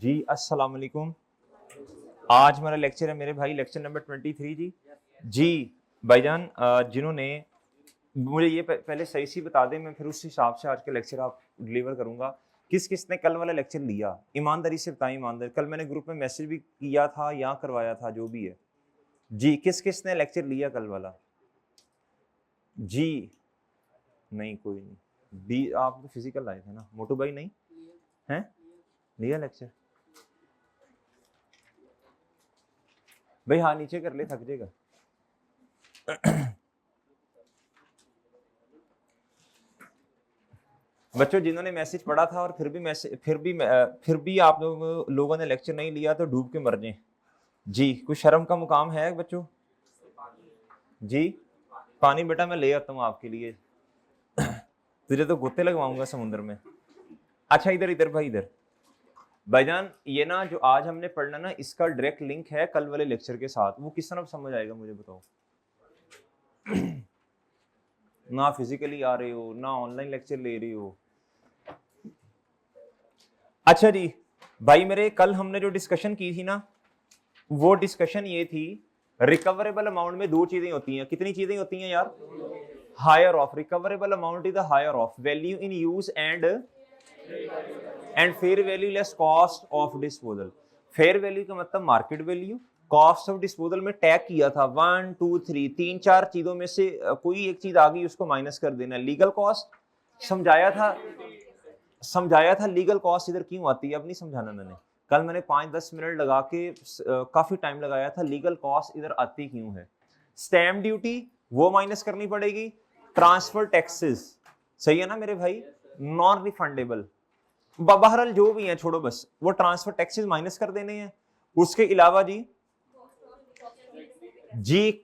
जी अस्सलाम वालेकुम। आज हमारा लेक्चर है मेरे भाई, लेक्चर नंबर 23 जी। जी भाईजान, जिन्होंने मुझे ये पहले सही सी बता दें, मैं फिर उस हिसाब से आज का लेक्चर आप डिलीवर करूंगा। किस किस ने कल वाला लेक्चर लिया, ईमानदारी से बताएं। ईमानदारी, कल मैंने ग्रुप में मैसेज भी किया था, यहाँ करवाया था, जो भी है जी। किस किस ने लेक्चर लिया कल वाला? जी नहीं, कोई नहीं। बी आप तो फिजिकल आए थे ना, मोटू भाई नहीं हैं? लिया लेक्चर भाई? हाँ नीचे कर ले, थक जाएगा। बच्चों जिन्होंने मैसेज पढ़ा था और फिर भी आप लोगों ने लेक्चर नहीं लिया तो डूब के मर जाएं जी। कुछ शर्म का मुकाम है बच्चों? जी पानी बेटा मैं ले आता हूँ आपके लिए। तुझे तो गोते लगवाऊंगा समुद्र में। अच्छा इधर इधर भाई, इधर भाईजान, ये ना जो आज हमने पढ़ना ना, इसका डायरेक्ट लिंक है कल वाले लेक्चर के साथ। वो किस तरह समझ आएगा मुझे बताओ? ना फिजिकली आ रहे हो, ना ऑनलाइन लेक्चर ले रही हो। अच्छा जी भाई, मेरे कल हमने जो डिस्कशन की थी ना, वो डिस्कशन ये थी, रिकवरेबल अमाउंट में दो चीजें होती हैं। कितनी चीजें होती हैं यार? Higher of. Recoverable amount is the higher of value in use and fair value less cost of disposal. Fair value का मतलब market value, cost of disposal में टैग किया था 1 2 3, तीन चार चीजों में से कोई एक चीज आ गई, उसको माइनस कर देना। लीगल कॉस्ट समझाया था लीगल कॉस्ट इधर क्यों आती है, अब नहीं समझाना मैंने। कल मैंने 5-10 मिनट लगा के काफी टाइम लगाया था, लीगल कॉस्ट इधर आती क्यों है। स्टैम्प ड्यूटी वो माइनस करनी पड़ेगी। ट्रांसफर टैक्सेस, सही है ना मेरे भाई, नॉन रिफंडेबल। बहरहाल जो भी है छोड़ो, बस वो ट्रांसफर टैक्सेस माइनस कर देने हैं। उसके अलावा जी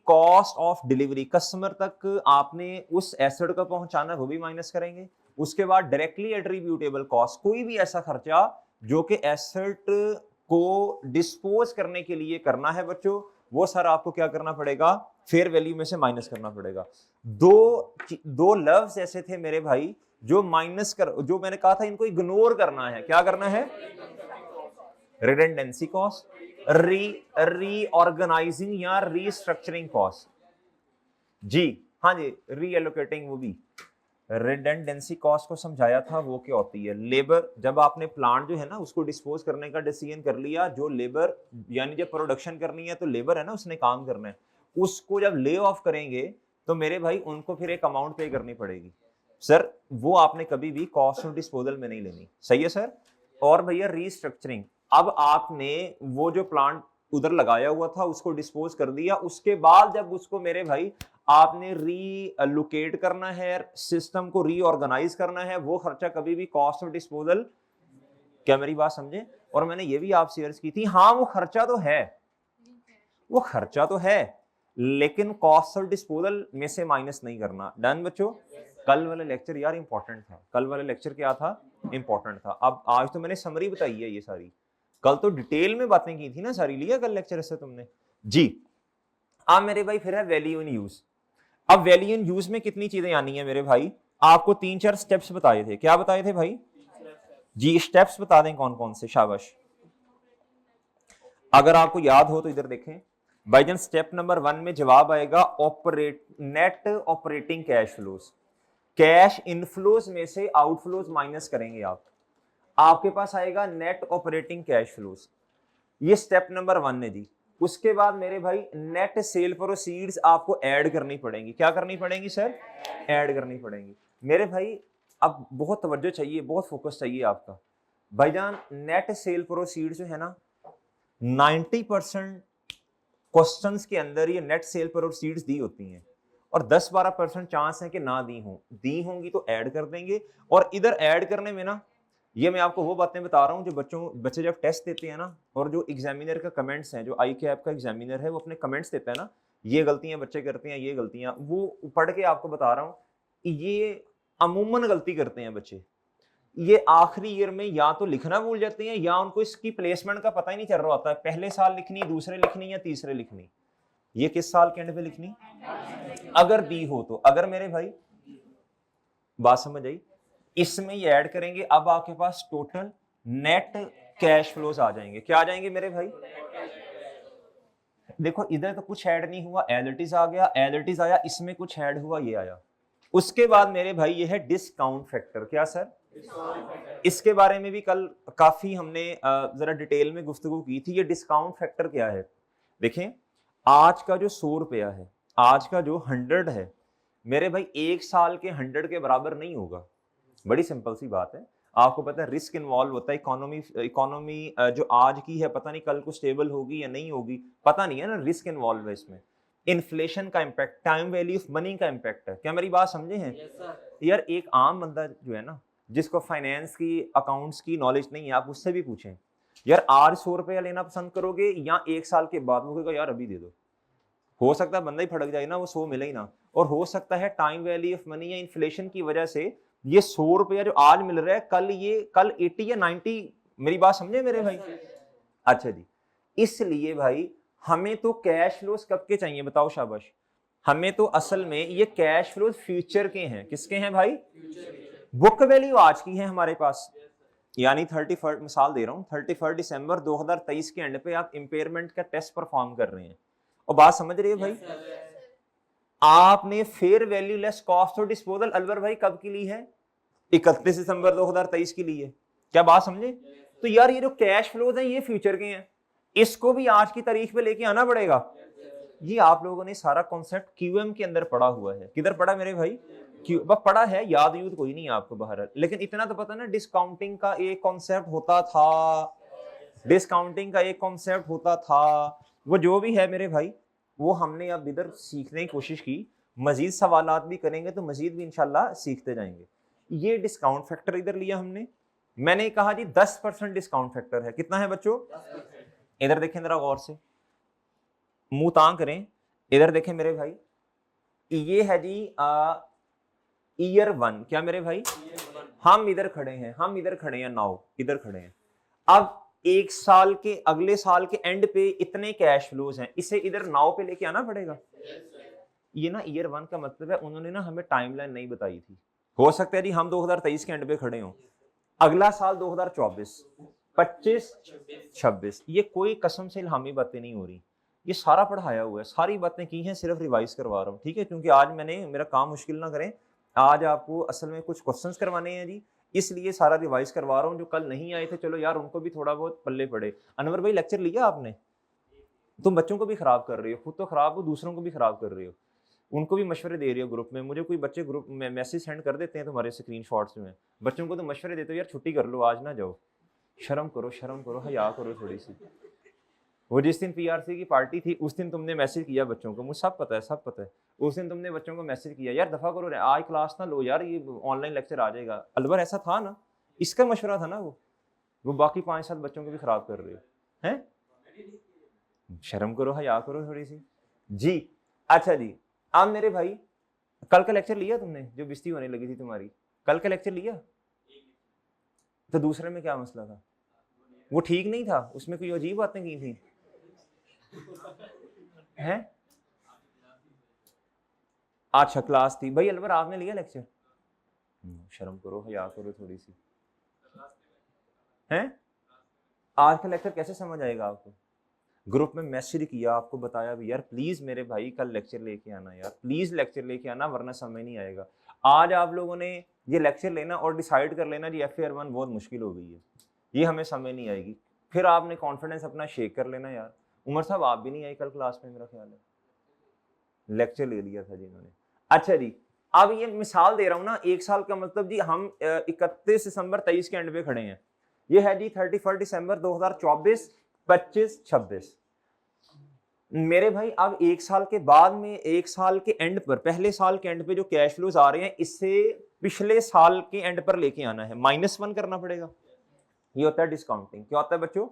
कॉस्ट ऑफ डिलीवरी, कस्टमर तक आपने उस एसेट को पहुंचाना, वो भी माइनस करेंगे। उसके बाद डायरेक्टली एट्रीब्यूटेबल कॉस्ट, कोई भी ऐसा खर्चा जो कि एसेट को डिस्पोज करने के लिए करना है बच्चों, वो सर आपको क्या करना पड़ेगा? फेयर वैल्यू में से माइनस करना पड़ेगा। दो लफ्ज ऐसे थे मेरे भाई जो माइनस कर, जो मैंने कहा था इनको इग्नोर करना है। क्या करना है? रिडेंडेंसी कॉस्ट, रीऑर्गेनाइजिंग या रीस्ट्रक्चरिंग कॉस्ट। जी हाँ जी, रीएलोकेटिंग, वो भी। रिडेंडेंसी कॉस्ट को समझाया था, वो क्या होती है? लेबर, जब आपने प्लांट जो है ना उसको डिस्पोज करने का डिसीजन कर लिया, जो लेबर यानी जब प्रोडक्शन करनी है तो लेबर है ना, उसने काम करना है, उसको जब ले ऑफ करेंगे तो मेरे भाई उनको फिर एक अमाउंट पे करनी पड़ेगी। सर वो आपने कभी भी कॉस्ट ऑफ डिस्पोजल में नहीं लेनी, सही है सर। और भैया रीस्ट्रक्चरिंग, अब आपने वो जो प्लांट उधर लगाया हुआ था उसको डिस्पोज कर दिया, उसके बाद जब उसको मेरे भाई आपने रीलोकेट करना है, सिस्टम को रीऑर्गेनाइज करना है, वो खर्चा कभी भी कॉस्ट ऑफ डिस्पोजल। क्या मेरी बात समझे? और मैंने ये भी आपसे अर्ज की थी, हाँ वो खर्चा तो है, लेकिन कॉस्ट ऑफ डिस्पोजल में से माइनस नहीं करना। डन बच्चों? कल वाला लेक्चर यार इंपॉर्टेंट था। कल वाला लेक्चर क्या था? इंपॉर्टेंट था। अब आज तो मैंने समरी बताई है ये सारी, कल तो डिटेल में बातें की थी ना सारी। लिया कल लेक्चर से तुमने जी। अब मेरे भाई फिर है वैल्यू इन यूज। अब वैल्यू इन यूज में कितनी चीजें आनी है मेरे भाई? आपको 3-4 स्टेप्स बताए थे। क्या बताए थे भाई? जी स्टेप्स बता दें कौन कौन से, शाबाश। अगर आपको याद हो तो इधर देखें भाईजान। स्टेप नंबर 1 में जवाब आएगा net operating cash flows. Cash inflows में से आउटफ्लोज माइनस करेंगे आप, आपके पास आएगा नेट ऑपरेटिंग कैश फ्लोज। ये स्टेप नंबर 1 है जी। उसके बाद मेरे भाई नेट सेल प्रोसीड्स आपको ऐड करनी पड़ेंगी। क्या करनी पड़ेंगी सर? ऐड करनी पड़ेंगी मेरे भाई। अब बहुत तवज्जो चाहिए, बहुत फोकस चाहिए आपका भाईजान। नेट सेल प्रोसीड्स जो है ना, 90% क्वेश्चंस के अंदर ये नेट सेल प्रोसीड्स दी होती हैं, और 10-12% चांस है कि ना दी होंगी तो ऐड कर देंगे। और इधर ऐड करने में ना, ये मैं आपको वो बातें बता रहा हूं जो बच्चे जब टेस्ट देते हैं ना, और जो एग्जामिनर का कमेंट्स हैं, जो आई के ऐप का एग्जामिनर है वो अपने कमेंट्स देता है ना, ये गलतियां बच्चे करते हैं, ये गलतियां, वो पढ़ के आपको बता रहा हूं, ये अमूमन गलती करते हैं बच्चे। ये आखिरी ईयर में या तो लिखना भूल जाते हैं, या उनको इसकी प्लेसमेंट का पता ही नहीं चल रहा होता है। पहले साल लिखनी, दूसरे लिखनी, या तीसरे लिखनी, ये किस साल के एंड पे लिखनी अगर दी हो तो। अगर मेरे भाई बात समझ आई, इसमें ये ऐड करेंगे। अब आपके पास टोटल नेट कैश फ्लोज आ जाएंगे। क्या आ जाएंगे मेरे भाई? देखो इधर तो कुछ ऐड नहीं हुआ, एज इट इज आ गया, एज इट इज आया, इसमें कुछ ऐड हुआ, ये आया। उसके बाद मेरे भाई ये है डिस्काउंट फैक्टर। क्या सर? इसके बारे में भी कल काफी हमने जरा डिटेल में गुफ्तगू की थी। ये डिस्काउंट फैक्टर क्या है? देखें, आज का जो 100 रुपया है, आज का जो 100 है मेरे भाई, 1 साल के 100 के बराबर नहीं होगा। बड़ी सिंपल सी बात है। आपको पता है रिस्क इन्वॉल्व होता है, इकोनॉमी जो आज की है पता नहीं कल को स्टेबल होगी या नहीं होगी, पता नहीं है ना, रिस्क इन्वॉल्व है इसमें। इन्फ्लेशन का impact, time value of money का इम्पैक्ट है। क्या मेरी बात समझे हैं? यार एक आम बंदा जो है ना, जिसको फाइनेंस की, अकाउंट्स की नॉलेज नहीं है, आप उससे भी पूछें यार आज 100 रुपया लेना पसंद करोगे या 1 साल के बाद? वो कहेगा यार अभी दे दो। हो सकता है बंदा ही फटक जाए ना, वो 100 मिले ही ना। और हो सकता है टाइम वैल्यू ऑफ मनी या इन्फ्लेशन की वजह से ये 100 रुपया जो आज मिल रहा है कल 80 या 90। मेरी बात समझे मेरे भाई? अच्छा जी, इसलिए भाई हमें तो कैश फ्लोज कब के चाहिए बताओ? शाबाश। हमें तो असल में ये कैश फ्लोज फ्यूचर के हैं। किसके हैं भाई? बुक वैल्यू आज की है हमारे पास, यानी 31, मिसाल दे रहा हूं, 31 दिसंबर 2023 के एंड पे आप इंपेयरमेंट का टेस्ट परफॉर्म कर रहे हैं। और बात समझ रही है भाई? आपने fair value less cost of disposal Alwar भाई कब की ली है? 31 दिसंबर 2023 की ली है। क्या बात समझे? तो यार ये जो कैश फ्लोज हैं ये फ्यूचर के हैं, इसको भी आज की तारीख पे लेके आना पड़ेगा। ये आप लोगों ने सारा कॉन्सेप्ट क्यूएम के अंदर पढ़ा हुआ है। किधर पढ़ा मेरे भाई? बस पढ़ा है, याद यूद कोई नहीं आपको बाहर, लेकिन इतना तो पता ना डिस्काउंटिंग का एक कॉन्सेप्ट होता था, डिस्काउंटिंग का एक कॉन्सेप्ट होता था। वो जो भी है मेरे भाई, वो हमने अब इधर सीखने की कोशिश की। मजीद सवालात भी करेंगे तो मजीद भी इंशाल्लाह सीखते जाएंगे। ये डिस्काउंट फैक्टर इधर लिया हमने। मैंने कहा जी 10% डिस्काउंट फैक्टर है। कितना है बच्चों? इधर देखें जरा गौर से, मुंह तां करें, इधर देखें मेरे भाई, ये है जी ईयर 1। क्या मेरे भाई? हम इधर खड़े हैं, हम इधर खड़े हैं, नाउ इधर खड़े हैं। अब 1 साल के, अगले साल के एंड पे इतने कैश फ्लोज हैं, इसे इधर नाउ पे लेके आना पड़ेगा। ये ना ईयर 1 का मतलब है उन्होंने ना हमें टाइमलाइन नहीं बताई थी। हो सकता है जी हम 2023 के एंड पे खड़े हों, अगला साल 2024, 25, 26, ये कोई कसम से इल्हामी बातें नहीं हो रही, ये सारा पढ़ाया हुआ है, सारी बातें की हैं, सिर्फ रिवाइज करवा रहा हूँ। ठीक है, क्योंकि आज मैंने, मेरा काम मुश्किल ना करें, आज आपको असल में कुछ क्वेश्चंस करवाने हैं जी, इसलिए सारा रिवाइज करवा रहा हूँ। जो कल नहीं आए थे चलो यार उनको भी थोड़ा बहुत पल्ले पड़े। अनवर भाई लेक्चर लिया आपने? तुम बच्चों को भी खराब कर रहे हो, खुद तो खराब हो, दूसरों को भी खराब कर रहे हो, उनको भी मशवरे दे रही हो ग्रुप में। मुझे कोई बच्चे ग्रुप में मैसेज सेंड कर देते हैं तुम्हारे स्क्रीनशॉट्स में, बच्चों को तो मशवरे देते हो यार छुट्टी कर लो, आज ना जाओ, शर्म करो, हया करो थोड़ी सी। वो जिस दिन पीआरसी की पार्टी थी उस दिन तुमने मैसेज किया बच्चों को, मुझे सब पता है, सब पता है। उस दिन तुमने बच्चों को मैसेज किया यार दफा करो, आज क्लास ना लो यार, ये ऑनलाइन लेक्चर आ जाएगा। अलवर ऐसा था ना, इसका मशवरा था ना वो बाकी 5-7 बच्चों को भी खराब कर रहे हो हैं। शर्म करो, हया करो थोड़ी सी जी। अच्छा जी, अब मेरे भाई कल का लेक्चर लिया तुमने? जो बिस्ती होने लगी थी तुम्हारी, कल का लेक्चर लिया? तो दूसरे में क्या मसला था? वो ठीक नहीं था, उसमें कोई अजीब बातें की थी हैं? अच्छा क्लास थी भाई। अलवर आपने लिया लेक्चर? शर्म करो, हया करो थोड़ी सी हैं। आज का लेक्चर कैसे समझ आएगा आपको? ग्रुप में मैसेज किया, आपको बताया भी यार प्लीज मेरे भाई कल लेक्चर लेके आना, यार प्लीज लेक्चर लेके आना वरना समझ नहीं आएगा। आज आप लोगों ने ये लेक्चर लेना और डिसाइड कर लेना जी FAR 1 बहुत मुश्किल हो गई है, ये हमें समझ नहीं आएगी, फिर आपने कॉन्फिडेंस अपना शेक कर लेना। यार उमर साहब आप भी नहीं आए कल क्लास में, मेरा ख्याल है लेक्चर ले लिया था जी इन्होंने। अच्छा जी, अब ये मिसाल दे रहा हूँ ना, 1 साल का मतलब जी हम 31 दिसंबर 23 के एंड पे खड़े हैं, ये है जी 31 दिसंबर 2024, 25, 26। मेरे भाई अब 1 साल के बाद में, 1 साल के एंड पर, पहले साल के एंड पे जो कैश फ्लोज आ रहे हैं इससे पिछले साल के एंड पर लेके आना है, -1 करना पड़ेगा। ये होता है डिस्काउंटिंग। क्या होता है बच्चों?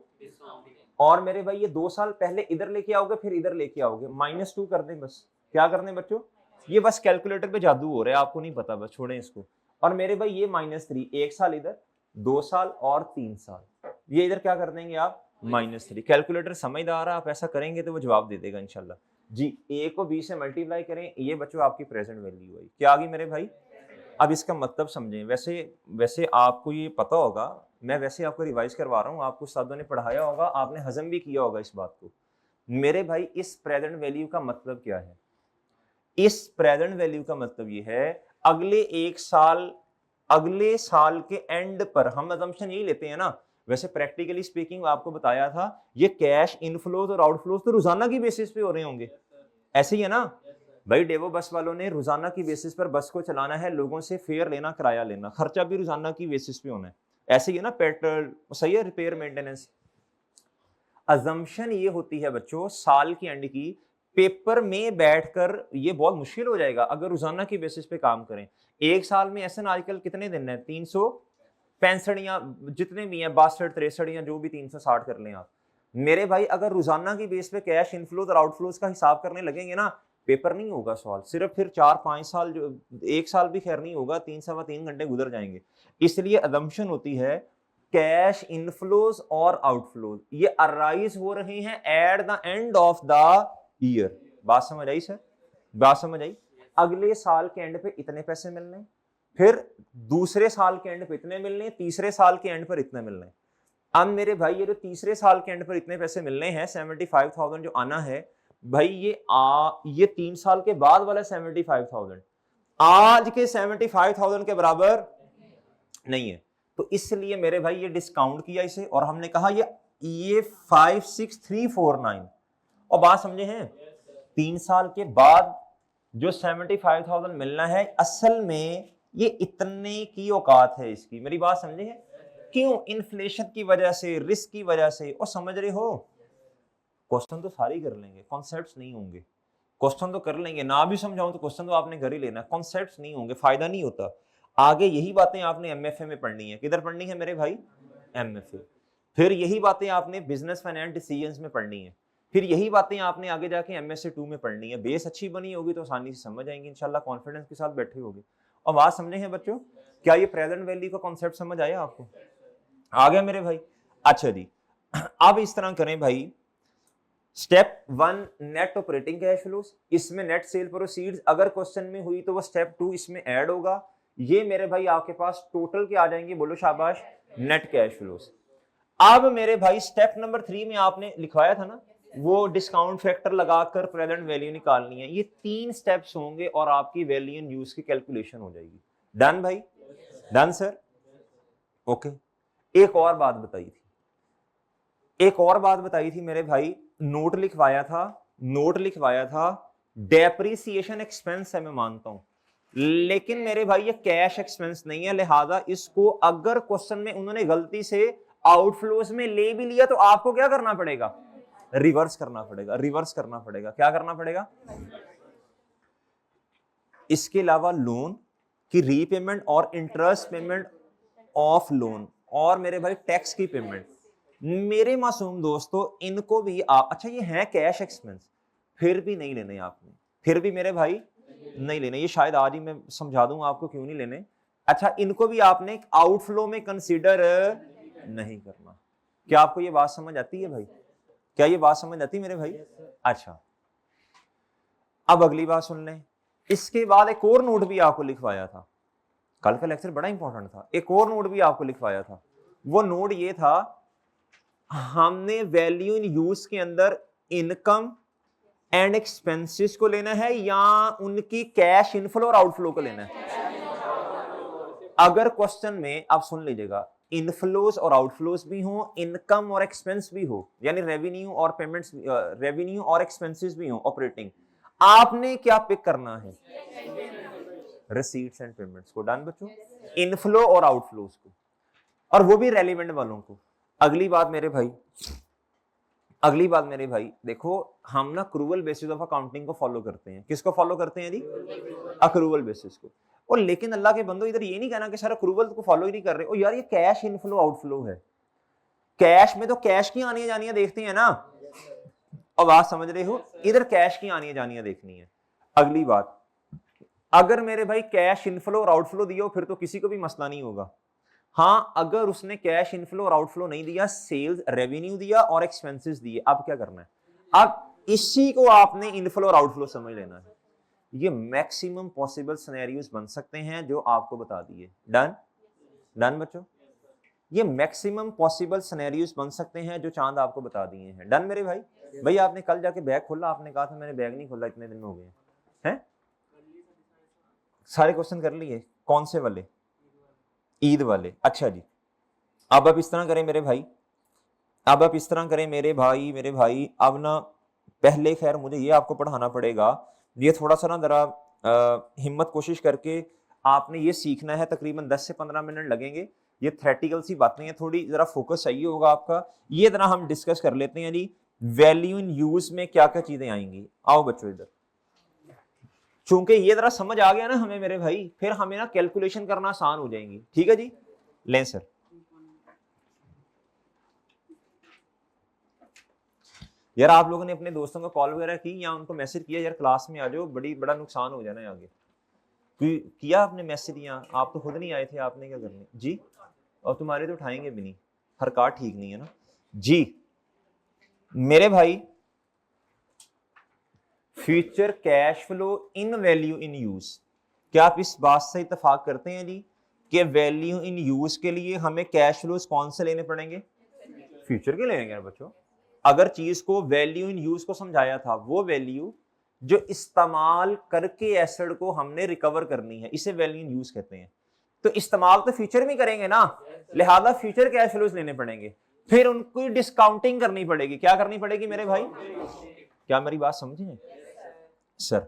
और मेरे भाई ये 2 साल पहले इधर लेके आओगे फिर इधर लेके आओगे, -2 कर दें बस। क्या करने बच्चों? ये बस कैलकुलेटर पे जादू हो रहा है, आपको नहीं पता, बस छोड़ें इसको। और मेरे भाई ये -3, 1 साल इधर, 2 साल और 3 साल, ये इधर क्या कर देंगे आप? -3। कैलकुलेटर समझदार है, आप ऐसा करेंगे तो वो जवाब दे देगा इंशाल्लाह जी। A को B से मल्टीप्लाई करें, ये बच्चों आपकी प्रेजेंट वैल्यू आई। क्या आ गई मेरे भाई? अब इसका मतलब समझें। वैसे आपको ये पता होगा मैं वैसे आपको रिवाइज करवा रहा हूँ, आपको उस्तादों ने पढ़ाया होगा, आपने हजम भी किया होगा इस बात को। मेरे भाई इस प्रेजेंट वैल्यू का मतलब क्या है? इस प्रेजेंट वैल्यू का मतलब ये है अगले एक साल, अगले साल के एंड पर हम अजम्पशन यही लेते हैं ना। वैसे प्रैक्टिकली स्पीकिंग आपको बताया था ये कैश इनफ्लोज और आउटफ्लोज तो रोजाना की बेसिस पे हो रहे होंगे, ऐसे ही है ना भाई। डेवो बस वालों ने रोजाना की बेसिस पर बस को चलाना है, लोगों से फेयर लेना, किराया लेना, खर्चा भी रोजाना की बेसिस पे होना है, ऐसे ही है ना। पेट्रोल सही है, रिपेयर मेंटेनेंस। अजम्पशन ये होती है बच्चों साल की एंड की, पेपर में बैठकर ये बहुत मुश्किल हो जाएगा अगर रोजाना की बेसिस पे काम करें। एक साल में ऐसे ना आजकल कितने दिन है, 365 या जितने भी हैं, 62 63 या जो भी 360 कर लें आप। मेरे भाई अगर रोजाना की बेस पे कैश इनफ्लोज और आउटफ्लोज का हिसाब करने लगेंगे ना, पेपर नहीं होगा सॉल्व, सिर्फ फिर 4-5 साल, जो एक साल भी खैर नहीं होगा, 3 सवा 3 घंटे गुजर जाएंगे। इसलिए अजम्पशन होती है कैश इनफ्लोज और आउटफ्लोज ये अराइज हो रहे हैं eight the end of the year. बात समझ आई सर? बात समझ आई? अगले साल के एंड पे इतने पैसे मिलने, फिर दूसरे साल के एंड पे इतने मिलने, तीसरे साल के एंड पर इतने मिलने। अब मेरे भाई ये जो तीसरे साल के एंड पर इतने पैसे मिलने हैं 75,000 जो आना है भाई, ये 3 साल के बाद वाला 75,000 आज के 75,000 के बराबर नहीं है। तो इसलिए मेरे भाई ये डिस्काउंट किया इसे और हमने कहा ये 56349। और बात समझे हैं, 3 साल के बाद जो 75,000 मिलना है असल में ये इतने की औकात है इसकी। मेरी बात समझे हैं? क्यों? इन्फ्लेशन की वजह से, रिस्क की वजह से। और समझ रहे हो, क्वेश्चन तो सारे कर लेंगे, कॉन्सेप्ट्स नहीं होंगे। क्वेश्चन तो कर लेंगे, ना भी समझाऊं तो क्वेश्चन तो आपने घर ही लेना, कॉन्सेप्ट्स नहीं होंगे, फायदा नहीं होता। आगे यही बातें आपने एमएफए में पढ़नी है। किधर पढ़नी है मेरे भाई? एमएफए। फिर यही बातें आपने बिजनेस फाइनेंस डिसीजंस में पढ़नी है। फिर यही बातें आपने आगे जाके एमएसए 2 में पढ़नी है। बेस अच्छी बनी होगी तो आसानी से समझ आएंगे इंशाल्लाह, कॉन्फिडेंस के साथ बैठे होगे। और बात समझे हैं बच्चों? क्या ये प्रेजेंट वैल्यू का कॉन्सेप्ट समझ आया आपको? आ गया मेरे भाई? अच्छा जी, अब इस तरह करें भाई, step 1 net operating cash flows, इसमें नेट सेल प्रोसीड्स अगर क्वेश्चन में हुई तो वो स्टेप 2 इसमें ऐड होगा। ये मेरे भाई आपके पास टोटल के आ जाएंगे, बोलो शाबाश, नेट कैश फ्लोस। अब मेरे भाई स्टेप नंबर 3 में आपने लिखवाया था ना, वो डिस्काउंट फैक्टर लगाकर प्रेजेंट वैल्यू निकालनी है। ये 3 स्टेप्स होंगे और आपकी वैल्यू इन यूज की कैलकुलेशन हो जाएगी। डन भाई? Done sir? ओके। एक और बात बताई थी, एक और बात बताई थी मेरे भाई, नोट लिखवाया था, नोट लिखवाया था, डेप्रिसिएशन एक्सपेंस है मैं मानता हूं, लेकिन मेरे भाई ये कैश एक्सपेंस नहीं है, लिहाजा इसको अगर क्वेश्चन में उन्होंने गलती से आउटफ्लोज में ले भी लिया तो आपको क्या करना पड़ेगा? रिवर्स करना पड़ेगा, रिवर्स करना पड़ेगा। क्या करना पड़ेगा? इसके अलावा लोन की रीपेमेंट और इंटरेस्ट पेमेंट ऑफ लोन और मेरे भाई टैक्स की पेमेंट, मेरे मासूम दोस्तों इनको भी आप, अच्छा ये है कैश एक्सपेंस, फिर भी नहीं लेने आपने, फिर भी मेरे भाई नहीं लेने। ये शायद आज ही मैं समझा दूंगा आपको क्यों नहीं लेने। अच्छा, इनको भी आपने आउटफ्लो में कंसीडर नहीं करना। क्या आपको ये बात समझ आती है भाई? क्या ये बात समझ आती है मेरे भाई? अच्छा, अब अगली बात सुन लें। इसके बाद एक और नोट भी आपको लिखवाया था, कल का लेक्चर बड़ा इंपॉर्टेंट था, एक और नोट भी आपको लिखवाया था। वो नोट ये था, हमने वैल्यू इन यूज के अंदर इनकम एंड एक्सपेंसेस को लेना है या उनकी कैश इनफ्लो और आउटफ्लो को लेना है? अगर क्वेश्चन में आप सुन लीजिएगा, इनफ्लोज और आउटफ्लोज भी हो, इनकम और एक्सपेंस भी हो, यानी रेवेन्यू और पेमेंट्स, रेवेन्यू और एक्सपेंसेस भी हो ऑपरेटिंग, आपने क्या पिक करना है? रिसीट्स एंड पेमेंट्स को। डन बच्चों? इनफ्लो और आउटफ्लोज को, और वो भी रेलिवेंट वालों को। अगली बात मेरे भाई, अगली बात मेरे भाई, देखो हम ना अक्रूवल बेसिस ऑफ अकाउंटिंग को फॉलो करते हैं। किसको फॉलो करते हैं जी? अक्रूवल बेसिस को। और लेकिन अल्लाह के बंदो इधर ये नहीं कहना कि सर अक्रूवल को फॉलो ही नहीं कर रहे हो यार, ये कैश इनफ्लो आउटफ्लो है, कैश में तो कैश की आनी जानियां देखते हैं ना। और बात समझ रहे हो, इधर कैश की आनी जानियां देखनी है। अगली बात, अगर मेरे भाई कैश इनफ्लो और आउटफ्लो दिया फिर तो किसी को भी मसला नहीं होगा। हाँ, अगर उसने कैश इनफ्लो और आउटफ्लो नहीं दिया, सेल्स रेवेन्यू दिया और एक्सपेंसेस दिए, अब क्या करना है? अब इसी को आपने इनफ्लो और आउटफ्लो समझ लेना है। ये मैक्सिमम पॉसिबल सिनेरियोस बन सकते हैं जो आपको बता दिए। डन? डन बच्चों? ये मैक्सिमम पॉसिबल सिनेरियोस बन सकते हैं जो चांद आपको बता दिए हैं। डन मेरे भाई? भाई आपने कल जाके बैग खोला, आपने कहा था मैंने बैग नहीं खोला, इतने दिन हो गए हैं। सारे क्वेश्चन कर लिए? कौन से वाले? ईद वाले। अच्छा जी, अब आप इस तरह करें मेरे भाई, अब आप इस तरह करें मेरे भाई, अब ना पहले खैर मुझे ये आपको पढ़ाना पड़ेगा, ये थोड़ा सा ना जरा हिम्मत कोशिश करके आपने ये सीखना है। तकरीबन 10 से 15 मिनट लगेंगे। ये थ्योरेटिकल सी बातें हैं, थोड़ी जरा फोकस चाहिए होगा आपका। ये जरा हम डिस्कस कर लेते हैं जी, वैल्यू इन यूज में क्या क्या चीजें आएंगी। आओ बच्चों इधर, चूंकि ये जरा समझ आ गया ना हमें मेरे भाई, फिर हमें ना कैलकुलेशन करना आसान हो जाएंगी। ठीक है जी, लें सर। यार आप लोगों ने अपने दोस्तों को कॉल वगैरह की या उनको मैसेज किया यार क्लास में आ जाओ, बड़ा नुकसान हो जाना है आगे। किया आपने मैसेज? या आप तो खुद नहीं आए थे, आपने क्या करना जी? और तुम्हारे तो उठाएंगे भी नहीं, हरकत ठीक नहीं है ना जी मेरे भाई। Future cash flow in value in use, क्या आप इस बात से इत्तेफाक करते हैं जी कि वैल्यू इन यूज के लिए हमें कैश फ्लोज कौन से लेने पड़ेंगे? फ्यूचर के लेंगे यार बच्चों। अगर चीज को वैल्यू इन यूज को समझाया था, वो वैल्यू जो इस्तेमाल करके एसेट को हमने रिकवर करनी है, इसे वैल्यू इन यूज कहते हैं। तो इस्तेमाल तो फ्यूचर में करेंगे ना, लिहाजा फ्यूचर कैश फ्लोज लेने पड़ेंगे, फिर उनको डिस्काउंटिंग करनी पड़ेगी। क्या करनी पड़ेगी मेरे भाई? क्या मेरी बात समझे सर?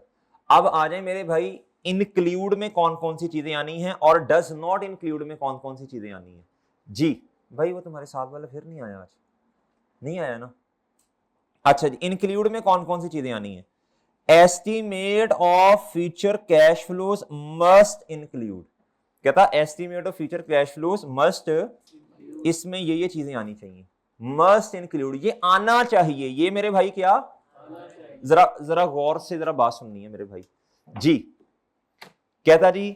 अब आ जाए मेरे भाई, इंक्लूड में कौन कौन सी चीजें आनी है और डज नॉट इंक्लूड में कौन कौन सी चीजें आनी है जी। भाई वो तुम्हारे साथ वाला फिर नहीं आया आज? नहीं आया ना? अच्छा जी, इंक्लूड में कौन कौन सी चीजें आनी है? Estimate of future cash flows must include. कहता estimate of future cash flows must, इसमें ये चीजें आनी चाहिए। मस्ट इंक्लूड, ये आना चाहिए। ये मेरे भाई क्या, जरा जरा गौर से जरा बात सुननी है मेरे भाई जी। कहता जी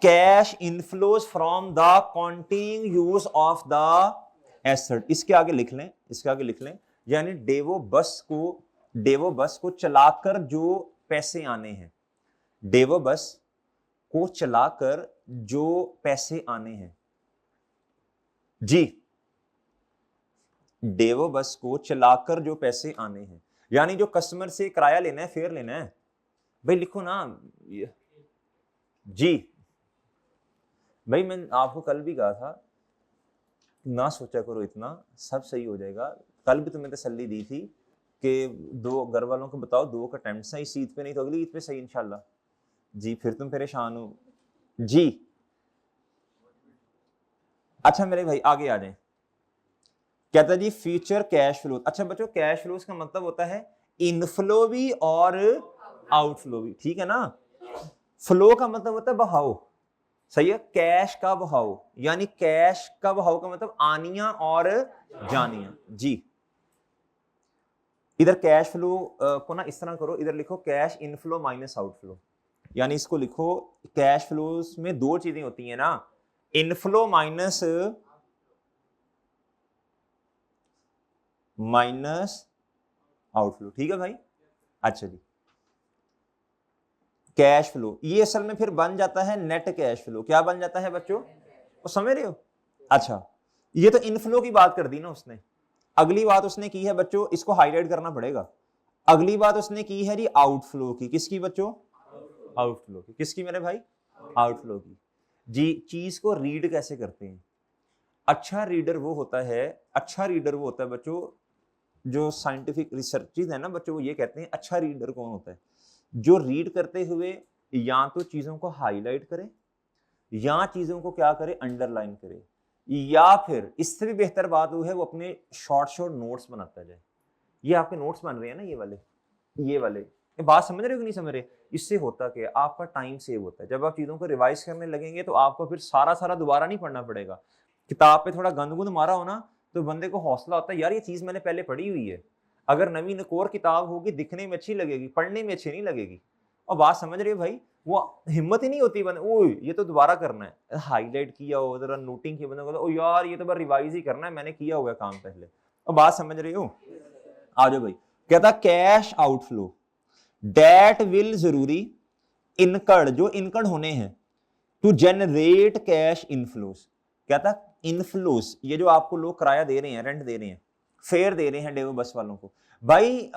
cash inflows from the continuing use of the asset. इसके आगे लिख लें, इसके आगे लिख लें, यानी डेवो बस को चलाकर जो पैसे आने हैं, डेवो बस को चलाकर जो पैसे आने हैं जी, डेवो बस को चलाकर जो पैसे आने हैं, यानी जो कस्टमर से किराया लेना है, फेयर लेना है। भाई लिखो ना जी। भाई मैं आपको कल भी कहा था ना सोचा करो इतना, सब सही हो जाएगा। कल भी तुम्हें तसल्ली दी थी कि दो घर वालों को बताओ, 2 अटेम्प्ट्स हैं इस ईद पे, नहीं तो अगली ईद पे सही इंशाल्लाह जी। फिर तुम परेशान हो जी। अच्छा मेरे भाई आगे आ जाए। कहता जी फ्यूचर कैश फ्लो। अच्छा बच्चों, कैश फ्लोज का मतलब होता है इनफ्लो भी और आउटफ्लो भी, ठीक है ना? फ्लो का मतलब होता है बहाव, सही है? कैश का बहाव, यानी कैश का बहाव का मतलब आनिया और जानिया जी। इधर कैश फ्लो को ना इस तरह करो, इधर लिखो कैश इनफ्लो माइनस आउटफ्लो, यानी इसको लिखो कैश फ्लोज में 2 चीजें होती हैं ना, इनफ्लो माइनस आउटफ्लो, ठीक है भाई? अच्छा जी, कैश फ्लो ये असल में फिर बन जाता है नेट कैश फ्लो। क्या बन जाता है बच्चों, वो समझ रहे हो? अच्छा, ये तो इनफ्लो की बात कर दी ना उसने। अगली बात उसने की है बच्चों, इसको हाईलाइट करना पड़ेगा। अगली बात उसने की है जी आउटफ्लो की। किसकी बच्चों? आउटफ्लो की। किसकी मेरे भाई? आउटफ्लो की जी। चीज को रीड कैसे करते हैं? अच्छा रीडर वो होता है बच्चों, जो साइंटिफिक रिसर्चेज है ना बच्चों, वो ये कहते हैं अच्छा रीडर कौन होता है? जो रीड करते हुए या तो चीजों को हाईलाइट करे, या चीजों को क्या करे, अंडरलाइन करे, या फिर इससे भी बेहतर बात वो है वो अपने शॉर्ट नोट्स बनाता जाए। ये आपके नोट्स बन रहे हैं ना, ये वाले ये बात समझ रहे हो कि नहीं समझ रहे? इससे होता क्या, आपका टाइम सेव होता है। जब आप चीजों को रिवाइज करने लगेंगे तो आपको फिर सारा दोबारा नहीं पढ़ना पड़ेगा। किताब पे थोड़ा गंद मारा हो ना, तो बंदे को हौसला होता है यार ये चीज मैंने पहले पढ़ी हुई है। अगर नवी नकोर किताब होगी, दिखने में अच्छी लगेगी, पढ़ने में अच्छी नहीं लगेगी। और बात समझ रहे हो भाई? वो हिम्मत ही नहीं होती बंदे, ओ ये तो दोबारा करना है, हाईलाइट किया हो, जरा नोटिंग किया, बंदा कहता ओ यार ये तो बस रिवाइज ही करना है, मैंने किया हुआ काम पहले। और बात समझ रहे हो? आ जाओ भाई। कहता कैश आउटफ्लो डेट विल जरूरी इनकर्ड, जो इनकर्ड होने हैं टू जनरेट कैश इनफ्लोस। कहता इनफ्लोज, ये जो आपको लोग किराया दे रहे हैं, रेंट दे रहे हैं, फेयर दे रहे हैं डेवो बस वालों को, भाई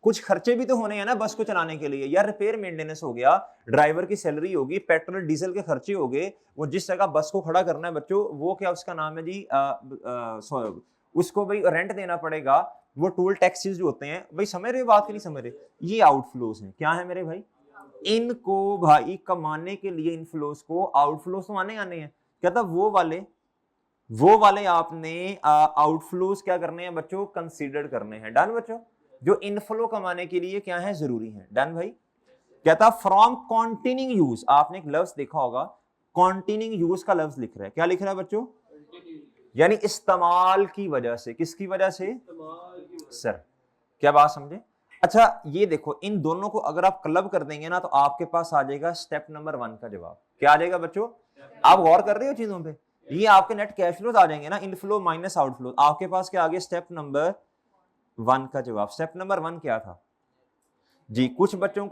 कुछ खर्चे भी तो होने हैं ना बस को चलाने के लिए यार। रिपेयर मेंटेनेंस हो गया, ड्राइवर की सैलरी होगी, पेट्रोल डीजल के खर्चे हो गए, वो जिस जगह बस को खड़ा करना है बच्चों, वो क्या उसका नाम है जी, उसको भाई रेंट देना पड़ेगा, वो टोल टैक्सेस जो होते हैं, भाई समझ रहे हो बात की नहीं समझ रहे, ये आउटफ्लोज हैं। क्या है मेरे भाई, इनको भाई कमाने के लिए इनफ्लोज को आउटफ्लोज तो आने हैं। कहता वो वाले आपने आउटफ्लोज क्या करने हैं बच्चों, कंसीडर करने हैं। डन बच्चों, जो इनफ्लो कमाने के लिए क्या है, जरूरी है। डन भाई। कहता फ्रॉम कॉन्टिन्यूइंग यूज, आपने एक लफ्ज देखा होगा, कॉन्टिन्यूइंग यूज का लफ्ज लिख रहा है, क्या लिख रहा है बच्चों, यानी इस्तेमाल की वजह से। किसकी वजह से सर, क्या बात समझे। अच्छा ये देखो, इन दोनों को अगर आप क्लब कर देंगे ना तो आपके पास आ जाएगा स्टेप नंबर 1 का जवाब। क्या आ जाएगा बच्चों, आप गौर कर रहे हो चीजों पे, ये आपके नेट कैश फ्लोज आ जाएंगे ना, इनफ्लो माइनस आउटफ्लो, आपके पास क्या आ गया, स्टेप नंबर 1 का जवाब। स्टेप नंबर 1 क्या था जी, कुछ बच्चों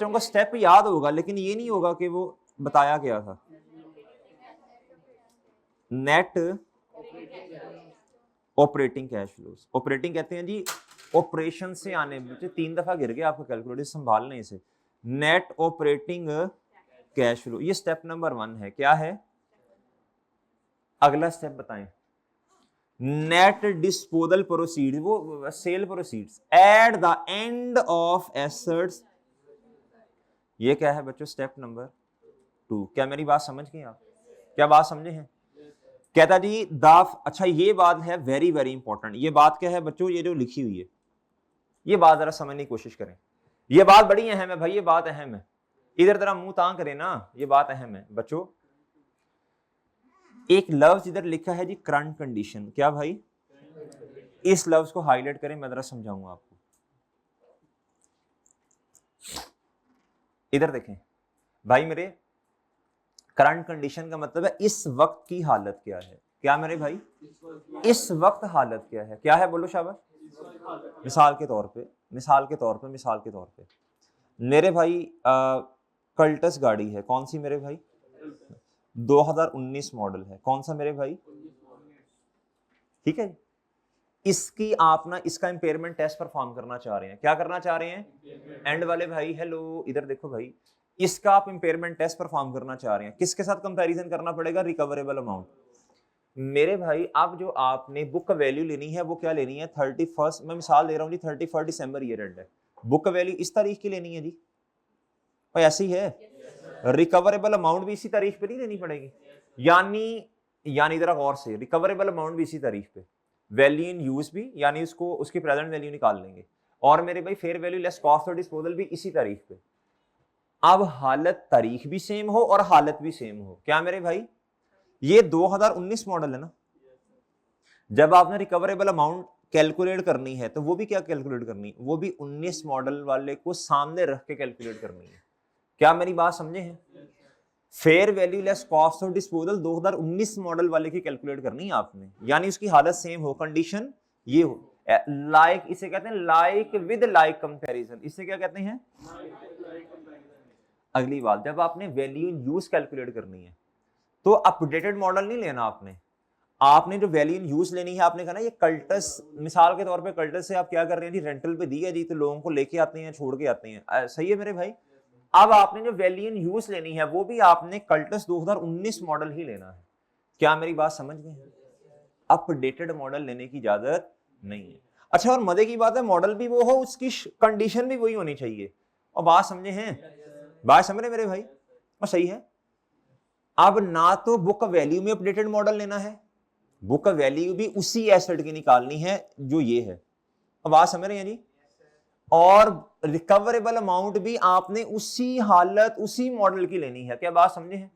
को स्टेप याद होगा लेकिन ये नहीं होगा कि वो बताया गया था। Net operating cash flows, operating कहते हैं जी ऑपरेशन से आने, बच्चे 3 दफा गिर गया आपका कैलकुलेटर, संभालने से। नेट ऑपरेटिंग कैश फ्लो, ये स्टेप नंबर 1 है। क्या है अगला स्टेप बताएं, नेट डिस्पोजल प्रोसीड, वो sale proceeds at the end of assets, ये क्या है बच्चों, स्टेप नंबर 2। क्या मेरी बात समझ गए आप, क्या बात समझे हैं। कहता जी दाफ, अच्छा ये बात है वेरी वेरी इंपॉर्टेंट, ये बात क्या है बच्चों, ये जो लिखी हुई है ये बात जरा समझने की कोशिश करें, ये बात बड़ी अहम है भाई, ये बात अहम है, इधर तरह मुंह तां करें ना, ये बात अहम है बच्चों। एक लफ्ज इधर लिखा है जी करंट कंडीशन, क्या भाई, इस लफ्ज को हाईलाइट करें, मैं जरा समझाऊंगा आपको। इधर देखें भाई मेरे, करंट कंडीशन का मतलब है इस वक्त की हालत क्या है। क्या मेरे भाई, इस वक्त हालत क्या है, क्या है बोलो शाबाश। मिसाल के तौर पे मेरे भाई कल्टस गाड़ी है, कौन सी मेरे भाई, 2019 मॉडल है, कौन सा मेरे भाई, ठीक है। इसकी आप ना इसका इंपेयरमेंट टेस्ट परफॉर्म करना चाह रहे हैं, क्या करना चाह रहे हैं, एंड वाले भाई हेलो इधर देखो भाई, इसका आप इंपेयरमेंट टेस्ट परफॉर्म करना चाह रहे हैं, किसके साथ कंपैरिजन करना पड़ेगा, रिकवरेबल अमाउंट। मेरे भाई अब जो आपने बुक वैल्यू लेनी है वो क्या लेनी है, 31, मैं मिसाल दे रहा हूँ जी, 31 दिसंबर ईयर एंड है, बुक वैल्यू इस तारीख की लेनी है जी, और ऐसी है रिकवरेबल अमाउंट भी इसी तारीख पे नहीं लेनी पड़ेगी, यानी जरा गौर से, रिकवरेबल अमाउंट भी इसी तारीख पे, वैल्यू इन यूज भी, यानी उसको उसकी प्रेजेंट वैल्यू निकाल लेंगे, और मेरे भाई fair value less cost of disposal भी इसी तारीख पे। अब हालत तारीख भी सेम हो और हालत भी सेम हो, क्या मेरे भाई, ये 2019 मॉडल है ना, जब आपने रिकवरेबल अमाउंट कैलकुलेट करनी है तो वो भी क्या कैलकुलेट करनी, वो भी 19 मॉडल वाले को सामने रख के कैलकुलेट करनी है। क्या मेरी बात समझे हैं, fair value less cost of disposal 2019 model वाले की कैलकुलेट करनी है आपने, यानी उसकी हालत सेम हो, कंडीशन ये हो, लाइक इसे कहते हैं लाइक विद लाइक कंपैरिजन, इसे क्या कहते हैं। अगली बात, जब आपने वैल्यू इन यूज कैलकुलेट करनी है तो अपडेटेड मॉडल नहीं लेना आपने जो वैल्यू इन यूज लेनी है, आपने कहा ना ये कल्टस, मिसाल के तौर पे कल्टस से आप क्या कर रहे हैं जी, रेंटल पे दी है जी, तो लोगों को लेके आते हैं छोड़ के आते हैं, सही है मेरे भाई। अब आपने जो वैल्यू इन यूज लेनी है वो भी आपने कल्टस 2019 मॉडल ही लेना है। क्या मेरी बात समझ गए, अपडेटेड मॉडल लेने की इजाजत नहीं है। अच्छा और मजे की बात है, मॉडल भी वो हो, उसकी कंडीशन भी वही होनी चाहिए, और बात समझे हैं, बात समझ रहे मेरे भाई, और सही है। अब ना तो बुक वैल्यू में अपडेटेड मॉडल लेना है, बुक वैल्यू भी उसी एसेट की निकालनी है जो ये है, अब बात समझ रहे हैं जी, और रिकवरेबल अमाउंट भी आपने उसी हालत उसी मॉडल की लेनी है। क्या बात समझे हैं,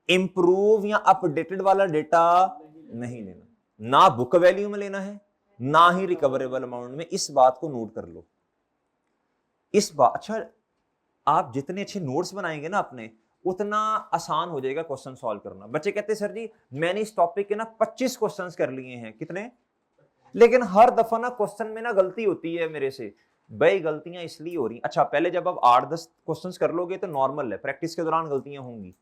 इंप्रूव या अपडेटेड वाला डेटा नहीं लेना, ना बुक वैल्यू में लेना है ना ही रिकवरेबल अमाउंट में, इस बात को नोट कर लो, इस बात। अच्छा आप जितने अच्छे नोट्स बनाएंगे ना अपने, उतना आसान हो जाएगा क्वेश्चन सॉल्व करना। बच्चे कहते हैं सर जी मैंने इस टॉपिक के ना 25 क्वेश्चंस कर लिए हैं, कितने, लेकिन हर दफा ना क्वेश्चन में ना गलती होती है मेरे से। भाई गलतियां इसलिए हो रही, अच्छा पहले जब आप 8-10 क्वेश्चंस कर लोगे तो नॉर्मल है, प्रैक्टिस के दौरान गलतियां होंगी।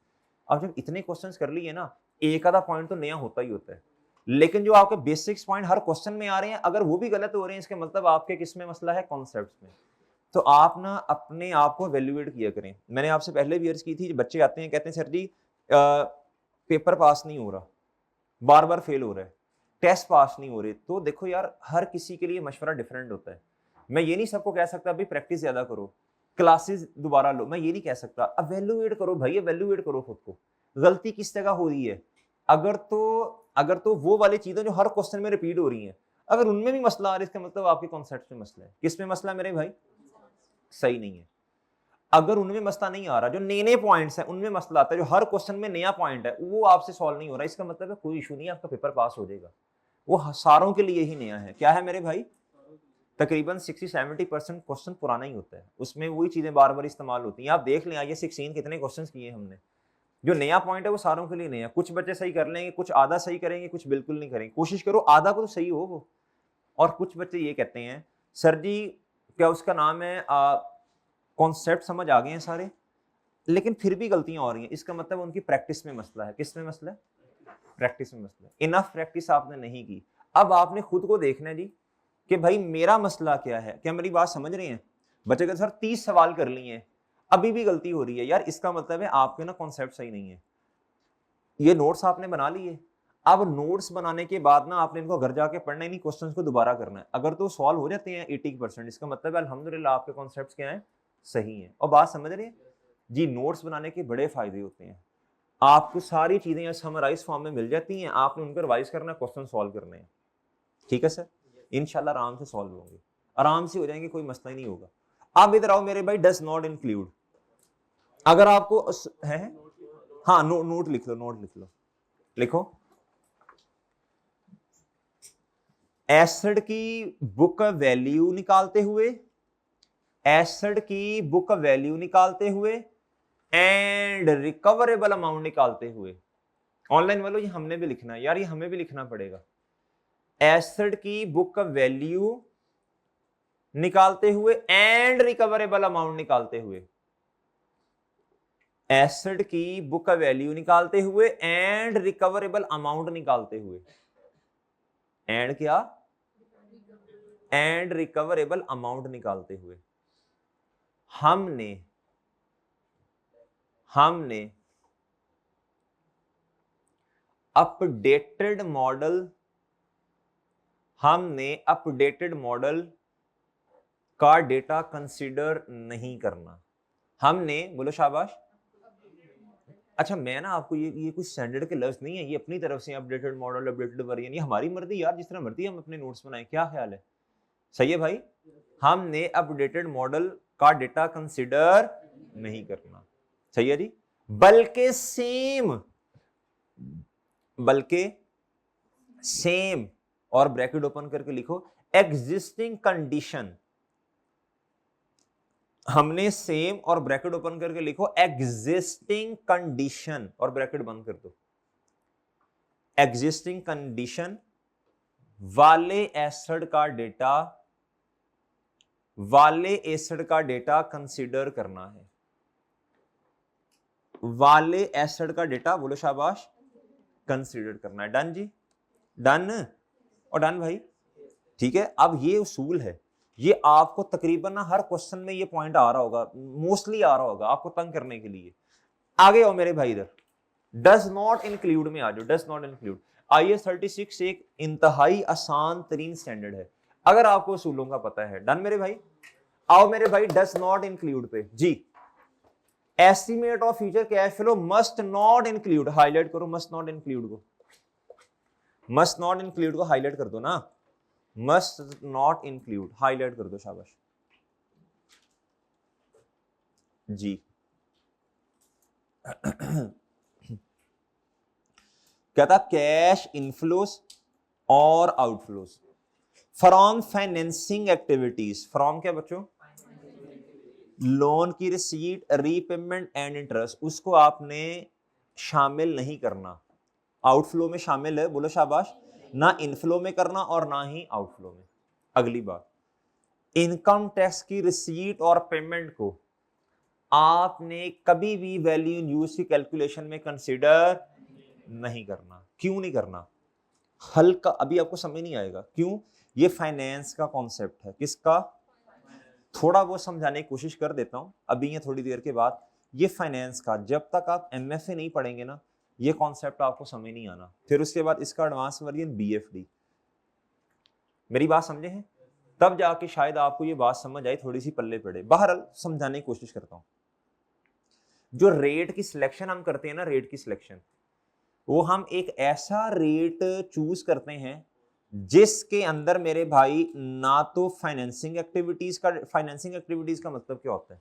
अब जब इतने क्वेश्चंस कर लिए ना एक आधा पॉइंट तो नया होता ही होता है, लेकिन जो आपके बेसिक्स पॉइंट हर क्वेश्चन में आ रहे हैं, अगर वो भी गलत हो रहे हैं, इसके मतलब आपके किस में मसला है, कॉन्सेप्ट्स में। तो आप ना अपने आप को वैल्यूएट किया करें। मैंने आपसे पहले भी अर्ज की थी, बच्चे आते हैं कहते हैं सर जी पेपर पास नहीं हो रहा, बार बार फेल हो रहा है, टेस्ट पास नहीं हो रहे। तो देखो यार, हर किसी के लिए मशवरा डिफरेंट होता है। मैं ये नहीं सबको कह सकता भाई प्रैक्टिस ज्यादा करो, क्लासेस दोबारा लो, मैं ये नहीं कह सकता। एवेल्युएट करो भाई, एवेल्युएट करो खुद को, गलती किस जगह हो रही है। अगर तो वो वाली चीजें जो हर क्वेश्चन में रिपीट हो रही हैं, अगर उनमें भी मसला आ रहा है, इसका मतलब आपके कॉन्सेप्ट में मसला है। किस में मसला मेरे भाई, सही नहीं है। अगर उनमें मसला नहीं आ रहा, जो नए नए पॉइंट्स हैं उनमें मसला आता है, जो हर क्वेश्चन में नया पॉइंट है वो आपसे सॉल्व नहीं हो रहा, इसका मतलब है कोई इशू नहीं है, आपका पेपर पास हो जाएगा। वो सारों के लिए ही नया है। क्या है मेरे भाई, तकरीबन 60-70% क्वेश्चन पुराना ही होता है, उसमें वही चीजें बार बार इस्तेमाल होती हैं। आप देख लें आइए 16 कितने क्वेश्चन किए हमने, जो नया पॉइंट है वो सारों के लिए नया। कुछ बच्चे सही कर लेंगे, कुछ आधा सही करेंगे, कुछ बिल्कुल नहीं करेंगे। कोशिश करो आधा को तो सही हो वो। और कुछ बच्चे ये कहते हैं सर जी क्या उसका नाम है, कॉन्सेप्ट समझ आ गए हैं सारे, लेकिन फिर भी गलतियां हो रही हैं। इसका मतलब उनकी प्रैक्टिस में मसला है। किस में मसला है, प्रैक्टिस में मसला है। इनफ प्रैक्टिस आपने नहीं की। अब आपने खुद को देखना है जी कि भाई मेरा मसला क्या है। क्या मेरी बात समझ रहे हैं? बच्चे कहते सर 30 सवाल कर लिए अभी भी गलती हो रही है। यार इसका मतलब है आपके ना कॉन्सेप्ट सही नहीं है। ये नोट्स आपने बना लिए, अब नोट्स बनाने के बाद ना आपने इनको घर जाके पढ़ना ही नहीं, क्वेश्चंस को दोबारा करना है। अगर तो सॉल्व हो जाते हैं 80%, इसका मतलब है अल्हम्दुलिल्लाह आपके कॉन्सेप्ट्स क्या हैं, सही हैं। और बात समझ रहे हैं जी, नोट्स बनाने के बड़े फायदे होते हैं। आपको सारी चीजें समराइज फॉर्म में मिल जाती हैं, आपने उनको रिवाइज करना है, क्वेश्चन सॉल्व करने हैं। ठीक है सर, इंशाल्लाह आराम से सॉल्व होंगे, आराम से हो जाएंगे, कोई मसला ही नहीं होगा। आप इधर आओ मेरे भाई, डज नॉट इंक्लूड। अगर आपको है, हाँ नोट लिख लो, नोट लिख लो, लिखो एसिड की बुक वैल्यू निकालते हुए, एसिड की बुक वैल्यू निकालते हुए एंड रिकवरेबल अमाउंट निकालते हुए। ऑनलाइन वालों ये हमने भी लिखना है यार, ये हमें भी लिखना पड़ेगा। एसिड की बुक वैल्यू निकालते हुए एंड रिकवरेबल अमाउंट निकालते हुए, एसिड की बुक वैल्यू निकालते हुए एंड रिकवरेबल अमाउंट निकालते हुए। एंड क्या, एंड रिकवरेबल अमाउंट निकालते हुए हमने अपडेटेड मॉडल का डेटा कंसीडर नहीं करना। हमने, बोलो शाबाश। अच्छा मैं ना आपको ये कुछ स्टैंडर्ड के लफ्ज नहीं है, ये अपनी तरफ से अपडेटेड मॉडल, अपडेटेड वर्जन, ये हमारी मर्जी यार, जिस तरह मर्जी हम अपने नोट्स बनाएं। क्या ख्याल है, सही है भाई? हमने अपडेटेड मॉडल का डेटा कंसीडर नहीं करना, सही है जी। बल्कि सेम और ब्रैकेट ओपन करके लिखो एग्जिस्टिंग कंडीशन। हमने सेम और ब्रैकेट ओपन करके लिखो एग्जिस्टिंग कंडीशन और ब्रैकेट बंद कर दो। एग्जिस्टिंग कंडीशन वाले एसिड का डेटा कंसीडर करना है। वाले एसिड का डेटा, बोलो शाबाश, कंसीडर करना है। डन जी, डन और डन भाई, ठीक है। अब ये उसूल है, ये आपको तकरीबन ना हर क्वेश्चन में ये पॉइंट आ रहा होगा, मोस्टली आ रहा होगा आपको तंग करने के लिए। आगे आओ मेरे भाई, इधर डज नॉट इंक्लूड में आ जाओ। डज नॉट इंक्लूड IAS 36 एक इंतहाई आसान तरीन स्टैंडर्ड है, अगर आपको उसूलों का पता है। डन मेरे भाई, आओ मेरे भाई डज नॉट इंक्लूड पे जी। Estimate of future cash flow must not include, highlight करो मस्ट नॉट इंक्लूड को, मस्ट नॉट इंक्लूड को हाईलाइट कर दो ना, मस्ट नॉट इंक्लूड हाईलाइट कर दो, शाबाश जी। क्या था, कैश इनफ्लोस और outflows from financing activities. From क्या बच्चों, लोन की रिसीट, रीपेमेंट एंड इंटरेस्ट, उसको आपने शामिल नहीं करना। आउटफ्लो में शामिल है, बोलो शाबाश, ना इनफ्लो में करना और ना ही आउटफ्लो में। अगली बात, इनकम टैक्स की रिसीट और पेमेंट को आपने कभी भी वैल्यू यूज की कैलकुलेशन में कंसीडर नहीं करना। क्यों नहीं करना? हल्का, अभी आपको समझ नहीं आएगा क्यों। ये फाइनेंस का कॉन्सेप्ट है। किसका? थोड़ा वो समझाने की कोशिश कर देता हूं अभी, ये थोड़ी देर के बाद। ये फाइनेंस का, जब तक आप एमएफए नहीं पढ़ेंगे ना, ये कॉन्सेप्ट आपको समझ नहीं आना। फिर उसके बाद इसका एडवांस वर्जन बीएफडी। मेरी बात समझे हैं? तब जाके शायद आपको ये बात समझ आई, थोड़ी सी पल्ले पड़े। बहरहाल समझाने की कोशिश करता हूं। जो रेट की सिलेक्शन हम करते हैं ना, रेट की सिलेक्शन, वो हम एक ऐसा रेट चूज करते हैं जिसके अंदर मेरे भाई ना तो फाइनेंसिंग एक्टिविटीज का मतलब क्या होता है?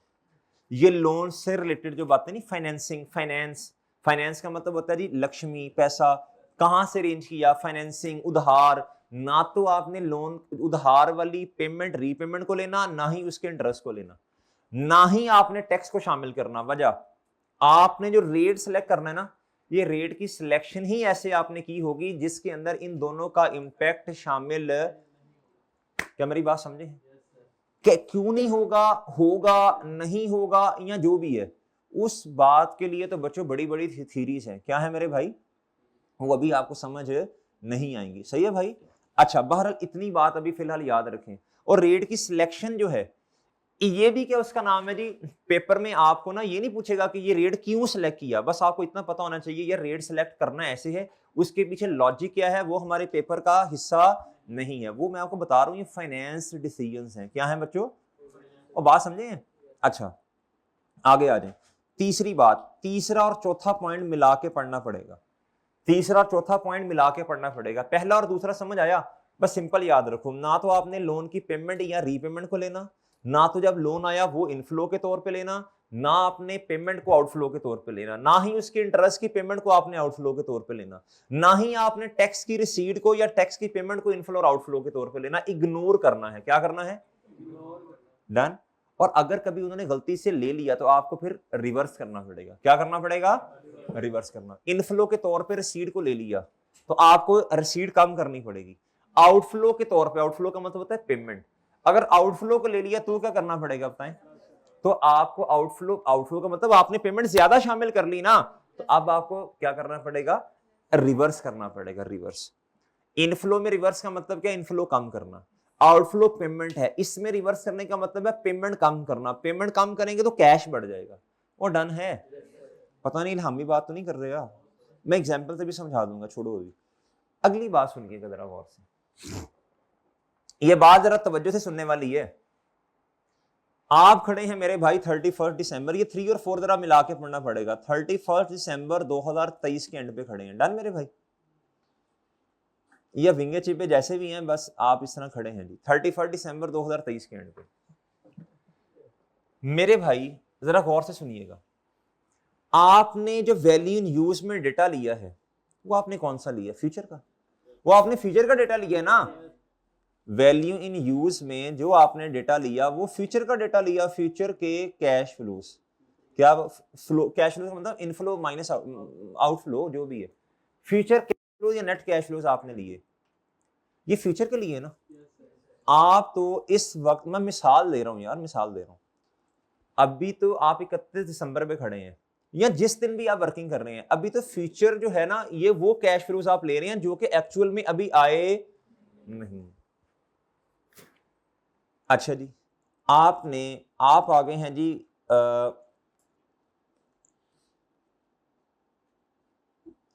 ये लोन से रिलेटेड जो बातें, नहीं फाइनेंसिंग, फाइनेंस का मतलब होता है जी लक्ष्मी, पैसा कहां से अरेंज किया, फाइनेंसिंग, उधार। ना तो आपने लोन उधार वाली पेमेंट रीपेमेंट को लेना, ना ही उसके इंटरेस्ट को लेना, ना ही आपने टैक्स को शामिल करना। वजह, आपने जो रेट सेलेक्ट करना है ना, ये रेट की सिलेक्शन ही ऐसे आपने की होगी जिसके अंदर इन दोनों का इंपैक्ट शामिल। क्या मेरी बात समझे? क्यों नहीं होगा, होगा नहीं होगा, या जो भी है, उस बात के लिए तो बच्चों बड़ी बड़ी थीरीज हैं। क्या है मेरे भाई? वो अभी आपको समझ नहीं आएंगी। सही है भाई? अच्छा, बहरहाल इतनी बात अभी फिलहाल याद रखें। और रेट की सिलेक्शन जो है, ये भी क्या उसका नाम है जी। पेपर में आपको ना ये नहीं पूछेगा कि ये रेट क्यों सिलेक्ट किया, बस आपको इतना पता होना चाहिए ये रेट सिलेक्ट करना ऐसे है। उसके पीछे लॉजिक क्या है वो हमारे पेपर का हिस्सा नहीं है, वो मैं आपको बता रहा हूं। ये फाइनेंस डिसीजंस हैं। क्या है बच्चों? और बात समझे? अच्छा, आगे आ जाए। तीसरी बात, तीसरा और चौथा पॉइंट मिला के पढ़ना पड़ेगा। तीसरा चौथा पॉइंट मिला के पढ़ना पड़ेगा। पहला और दूसरा समझ आया? बस सिंपल याद रखो, ना तो आपने लोन की पेमेंट या रीपेमेंट को लेना, ना तो जब लोन आया वो इनफ्लो के तौर पे लेना, ना आपने पेमेंट को आउटफ्लो के तौर पे लेना, ना ही उसके इंटरेस्ट की पेमेंट को आपने आउटफ्लो के तौर पे लेना, ना ही आपने टैक्स की रिसीट को या टैक्स की पेमेंट को इनफ्लो और आउटफ्लो के तौर पे लेना। इग्नोर करना है। क्या करना है? डन। और अगर कभी उन्होंने गलती से ले लिया तो आपको फिर रिवर्स करना पड़ेगा। क्या करना पड़ेगा? रिवर्स करना। इनफ्लो के तौर पे रिसीट को ले लिया तो आपको रिसीट कम करनी पड़ेगी। आउटफ्लो के तौर पे, आउटफ्लो का मतलब होता है पेमेंट, अगर आउटफ्लो को ले लिया तो क्या करना पड़ेगा बताएं? तो आपको आउटफ्लो का मतलब आपने पेमेंट ज्यादा शामिल कर ली ना, तो अब आपको क्या करना पड़ेगा? रिवर्स करना पड़ेगा। रिवर्स। इनफ्लो में रिवर्स का मतलब क्या? इनफ्लो कम करना। आउटफ्लो पेमेंट है, इसमें रिवर्स करने का मतलब है पेमेंट कम करना। पेमेंट कम करेंगे तो कैश बढ़ जाएगा। वो डन है? पता नहीं हम ही बात तो नहीं कर रहे यार, मैं एग्जांपल से भी समझा दूंगा, छोड़ो अभी। अगली बात सुनिएगा जरा गौर से, ये बात जरा तवज्जो से सुनने वाली है। आप खड़े हैं मेरे भाई 31 दिसंबर, ये 3 और 4 जरा मिला के पढ़ना पड़ेगा। 31 दिसंबर 2023 के एंड पे खड़े हैं। डन मेरे भाई? ये विंगे चिपे जैसे भी हैं, बस आप इस तरह खड़े हैं जी। 31 दिसंबर 2023 के एंड पे मेरे भाई जरा गौर से सुनिएगा। आपने जो वैल्यू इन यूज में डेटा लिया है वो आपने कौन सा लिया? फ्यूचर का। वो आपने फ्यूचर का डेटा लिया है ना। वैल्यू इन यूज में जो आपने डेटा लिया वो फ्यूचर का डेटा लिया, फ्यूचर के कैश फ्लोस। क्या फ्लो? कैश फ्लो मतलब इनफ्लो माइनस आउटफ्लो जो भी है। फ्यूचर कैश फ्लो या नेट कैश फ्लोस आपने लिए, ये फ्यूचर के लिए ना। आप तो इस वक्त, मैं मिसाल दे रहा हूं यार, मिसाल दे रहा हूं, अभी तो आप 31 दिसंबर पे खड़े हैं या जिस दिन भी आप वर्किंग कर रहे हैं, अभी तो फ्यूचर जो है ना, ये वो कैश फ्लोस आप ले रहे हैं जो कि एक्चुअल में अभी आए नहीं। अच्छा जी, आप आ गए हैं जी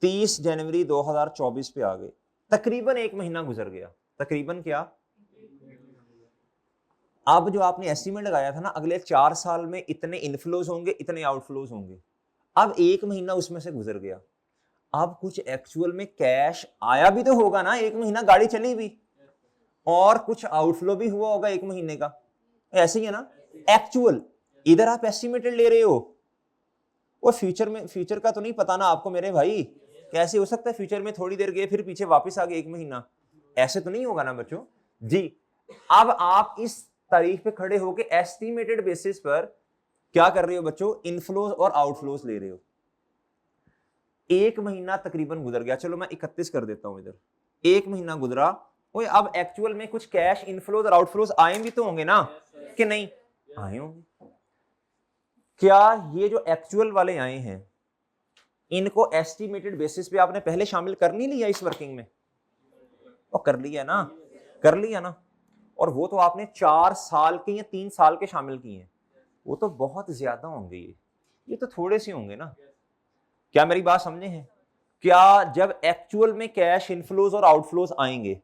30 जनवरी 2024 पे आ गए। तकरीबन 1 महीना गुजर गया। तकरीबन क्या? अब जो आपने एस्टीमेट लगाया था ना, अगले 4 साल में इतने इनफ्लोज होंगे, इतने आउटफ्लोज होंगे, अब 1 महीना उसमें से गुजर गया। अब कुछ एक्चुअल में कैश आया भी तो होगा ना, 1 महीना गाड़ी चली भी, और कुछ आउटफ्लो भी हुआ होगा 1 महीने का। ऐसे ही है ना एक्चुअल। इधर आप एस्टिमेटेड ले रहे हो, वो फ्यूचर में, फ्यूचर का तो नहीं पता ना आपको मेरे भाई। कैसे हो सकता है फ्यूचर में थोड़ी देर गए फिर पीछे वापस आ गए 1 महीना? ऐसे तो नहीं होगा ना बच्चों जी। अब आप इस तारीख पे खड़े होके एस्टिमेटेड बेसिस पर क्या कर रहे हो बच्चों? इनफ्लोज और आउटफ्लोज ले रहे हो। 1 महीना तकरीबन गुजर गया, चलो मैं 31 कर देता हूं इधर। 1 महीना गुजरा, ओए अब एक्चुअल में कुछ कैश इनफ्लोज और आउटफ्लोज आए भी तो होंगे ना, कि नहीं आए होंगे? क्या ये जो एक्चुअल वाले आए हैं इनको एस्टिमेटेड बेसिस पे आपने पहले शामिल कर नहीं लिया इस वर्किंग में? और कर लिया ना, कर लिया ना। और वो तो आपने 4 साल के या 3 साल के शामिल किए हैं, वो तो बहुत ज्यादा होंगे, ये तो थोड़े से होंगे ना। क्या मेरी बात समझे हैं? क्या जब एक्चुअल में कैश इनफ्लोज और आउटफ्लोज आएंगे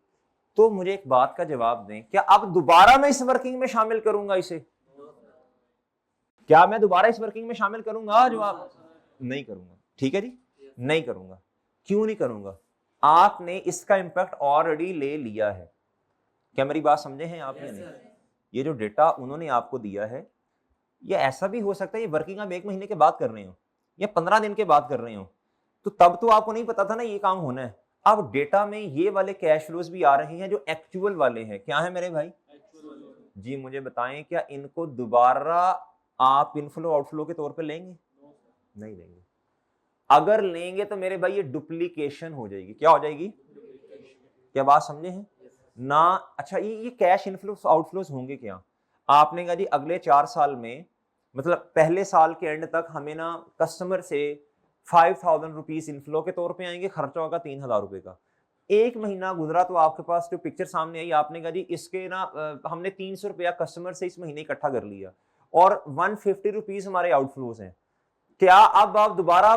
तो मुझे एक बात का जवाब दें, क्या अब दोबारा मैं इस वर्किंग में शामिल करूंगा इसे? क्या मैं दोबारा इस वर्किंग में शामिल करूंगा? जवाब नहीं करूंगा। ठीक है जी, नहीं करूंगा। क्यों नहीं करूंगा? आपने इसका इंपैक्ट ऑलरेडी ले लिया है। क्या मेरी बात समझे हैं आप या नहीं? ये जो डेटा उन्होंने आपको दिया है, ये ऐसा भी हो सकता है ये वर्किंग आप 1 महीने के बाद कर रहे हो या 15 दिन के बाद कर रहे हो, तो तब तो आपको नहीं पता था ना ये काम होना है। अब डेटा में ये वाले कैश फ्लोज भी आ रहे हैं जो एक्चुअल वाले हैं। क्या है मेरे भाई? जी मुझे बताएं, क्या इनको दोबारा आप इनफ्लो आउटफ्लो के तौर पे लेंगे? नहीं लेंगे। अगर लेंगे तो मेरे भाई ये डुप्लीकेशन हो जाएगी। क्या हो जाएगी? क्या बात समझे हैं ना? अच्छा, ये कैश इनफ्लोस आउटफ्लोस होंगे क्या? आपने कहा जी अगले 4 साल में, मतलब पहले साल के एंड तक हमें ना कस्टमर से 5000 रुपीज इनफ्लो के तौर पे आएंगे, खर्चा होगा 3000 रुपए का। 1 महीना गुजरा तो आपके पास जो पिक्चर सामने आई, आपने कहा जी इसके ना हमने 300 रुपया कस्टमर से इस महीने इकट्ठा कर लिया और 150 रुपीज हमारे आउटफ्लोज हैं। क्या अब आप दोबारा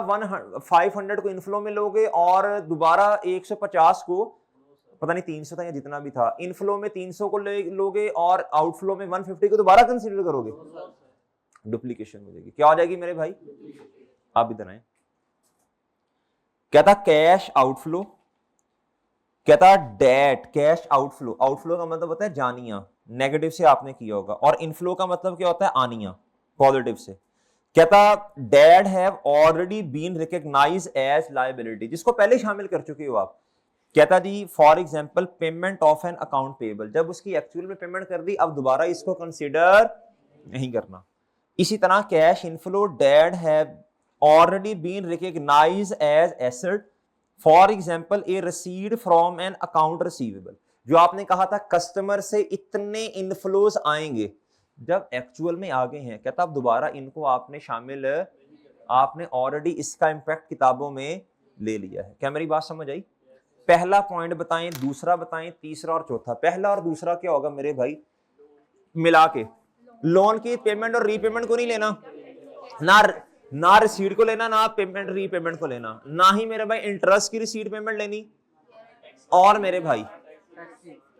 500 को इनफ्लो में लोगे और दोबारा 150 को, पता नहीं 300 था या जितना भी था, इनफ्लो में 300 को लोगे और आउटफ्लो में 150 को दोबारा कंसीडर करोगे? डुप्लीकेशन हो जाएगी। क्या हो जाएगी मेरे भाई? आप इधर आए। कहता कैश आउटफ्लो, कहता डेट कैश आउटफ्लो। आउटफ्लो का मतलब होता है जानिया, नेगेटिव से आपने किया होगा, और इनफ्लो का मतलब क्या होता है? आनिया, पॉजिटिव से। कहता that have already been recognised as liability, जिसको पहले शामिल कर चुके हो आप। कहता जी for example payment of an account payable, जब उसकी एक्चुअल में पेमेंट कर दी अब दोबारा इसको कंसीडर नहीं करना। इसी तरह cash inflow that have already been recognised as asset, for example a received from an account receivable. जो आपने कहा था कस्टमर से इतने इनफ्लोज आएंगे, जब एक्चुअल में आ गए हैं, कहता अब दोबारा इनको आपने शामिल, आपने ऑलरेडी इसका इंपैक्ट किताबों में ले लिया है। क्या मेरी बात समझ आई? पहला पॉइंट बताएं, दूसरा बताएं, तीसरा और चौथा। पहला और दूसरा क्या होगा मेरे भाई? मिला के लोन की पेमेंट और रीपेमेंट को नहीं लेना, ना रिसीट को लेना, ना पेमेंट रीपेमेंट को लेना, ना ही मेरे भाई इंटरेस्ट की रिसीट पेमेंट लेनी। और मेरे भाई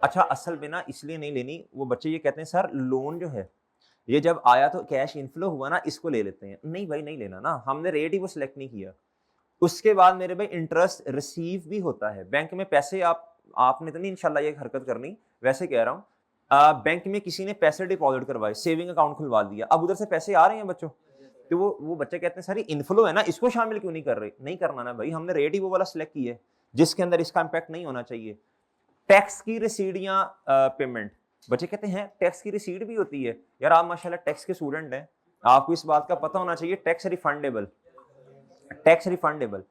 अच्छा असल में ना इसलिए नहीं लेनी, वो बच्चे ये कहते हैं सर लोन जो है ये जब आया तो कैश इनफ्लो हुआ ना इसको ले लेते हैं। नहीं भाई नहीं लेना ना, हमने रेट ही वो सिलेक्ट नहीं किया। उसके बाद मेरे भाई इंटरेस्ट रिसीव भी होता है बैंक में पैसे। आपने तो नहीं इंशाल्लाह ये हरकत करनी, वैसे कह रहा हूँ, बैंक में किसी ने पैसे डिपॉजिट करवाए, सेविंग अकाउंट खुलवा दिया, अब उधर से पैसे आ रहे हैं बच्चों, तो वो बच्चे कहते हैं सर इनफ्लो है ना इसको शामिल क्यों नहीं कर रहे? नहीं करना ना भाई, हमने रेट ही वो वाला सिलेक्ट किया है जिसके अंदर इसका इंपैक्ट नहीं होना चाहिए। टैक्स की रिसीट या पेमेंट, बच्चे कहते हैं टैक्स की रिसीट भी होती है। यार आप माशाल्लाह टैक्स के स्टूडेंट हैं, आपको इस बात का पता होना चाहिए टैक्स रिफंडेबल, टैक्स रिफंडेबल।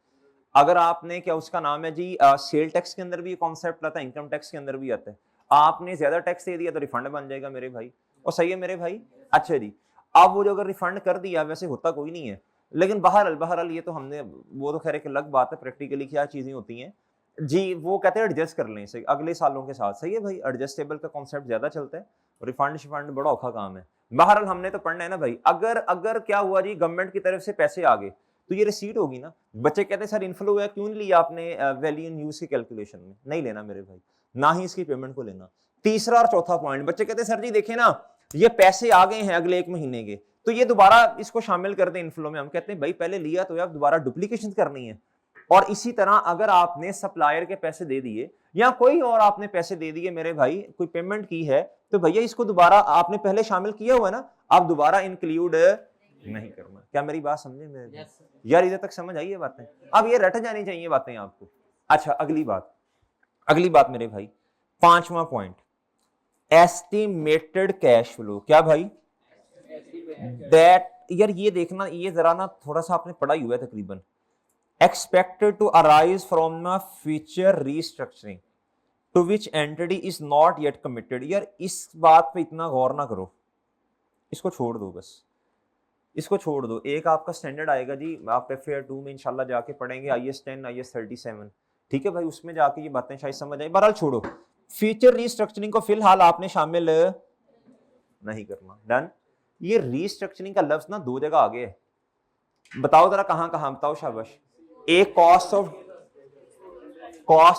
अगर आपने क्या उसका नाम है जी, सेल टैक्स के अंदर भी ये कॉन्सेप्ट आता है, इनकम टैक्स के अंदर भी आता है। आपने ज्यादा टैक्स दे दिया तो रिफंड बन जाएगा मेरे भाई, और सही है मेरे भाई। अच्छा जी, अब वो जो अगर रिफंड कर दिया, वैसे होता कोई नहीं है, लेकिन बहरहाल ये तो हमने, वो तो खैर एक अलग बात है प्रैक्टिकली क्या चीजें होती हैं जी। वो कहते हैं एडजस्ट कर लें सही अगले सालों के साथ। सही है भाई, एडजस्टेबल का कॉन्सेप्ट ज्यादा चलता है, रिफंड शिफंड बड़ा औखा काम है। बहरहाल हमने तो पढ़ना है ना भाई। अगर क्या हुआ जी गवर्नमेंट की तरफ से पैसे आ गए तो ये रिसीट होगी ना। बच्चे कहते हैं सर इनफ्लो है क्यों नहीं लिया आपने वैल्यू इन यूज की कैलकुलेशन में? नहीं लेना मेरे भाई, ना ही इसकी पेमेंट को लेना। तीसरा और चौथा पॉइंट, बच्चे कहते हैं सर जी देखें ना ये पैसे आ गए हैं अगले 1 महीने के, तो ये दोबारा इसको शामिल कर दें इनफ्लो में। हम कहते हैं भाई पहले लिया तो अब दोबारा डुप्लीकेशन करनी है। और इसी तरह अगर आपने सप्लायर के पैसे दे दिए या कोई और आपने पैसे दे दिए मेरे भाई, कोई पेमेंट की है, तो भैया इसको दोबारा आपने पहले शामिल किया हुआ है ना, आप दोबारा इंक्लूड नहीं करना। क्या मेरी बात समझे मेरे यार? इधर तक समझ आई है बातें? अब ये रट जानी चाहिए बातें आपको। अच्छा अगली बात मेरे भाई, 5वां पॉइंट, एस्टिमेटेड कैश फ्लो। क्या भाई? दैट, यार ये देखना, ये जरा ना थोड़ा सा आपने पढ़ा ही हुआ है तकरीबन। Expected to arise from the future restructuring to which entity is not yet committed. यार इस बात पे इतना गौर ना करो, इसको छोड़ दो बस। इसको छोड़ दो, एक आपका स्टैंडर्ड आएगा जी, आप FAR 2 में इंशाल्लाह जाके पढ़ेंगे IS 10 IS 37, ठीक है भाई, उसमें जाके ये बातें शायद समझ आए। बहरहाल छोड़ो, फ्यूचर रीस्ट्रक्चरिंग को फिलहाल आपने शामिल नहीं करना। डन। ये रीस्ट्रक्चरिंग का लफ्ज ना दो जगह आ गया है, बताओ जरा कहां कहां, बताओ शाबाश। एक कॉस्ट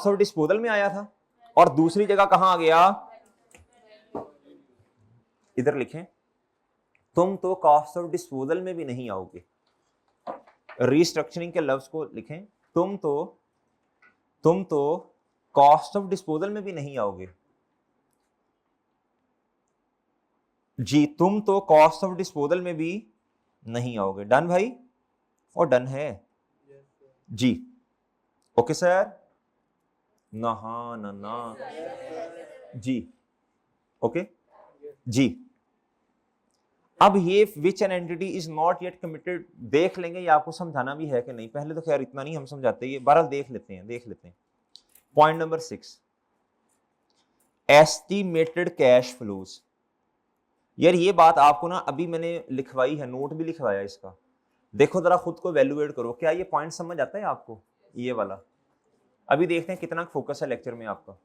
ऑफ डिस्पोजल में आया था, और दूसरी जगह कहां आ गया, इधर लिखें, तुम तो कॉस्ट ऑफ डिस्पोजल में भी नहीं आओगे। रीस्ट्रक्चरिंग के लफ्ज को लिखें, तुम तो कॉस्ट ऑफ डिस्पोजल में भी नहीं आओगे जी, तुम तो कॉस्ट ऑफ डिस्पोजल में भी नहीं आओगे। डन भाई, और डन है जी, ओके सर, ना हाँ ना जी, ओके जी। अब ये विच an entity is not yet committed देख लेंगे, ये आपको समझाना भी है कि नहीं, पहले तो खैर इतना नहीं हम समझाते, ये बहरहाल देख लेते हैं। Point number 6, estimated cash flows. यार ये बात आपको ना अभी मैंने लिखवाई है, नोट भी लिखवाया इसका, देखो जरा खुद को वैल्यूएट करो, क्या ये पॉइंट समझ आता है आपको, ये वाला। अभी देखते हैं कितना फोकस है लेक्चर में आपका,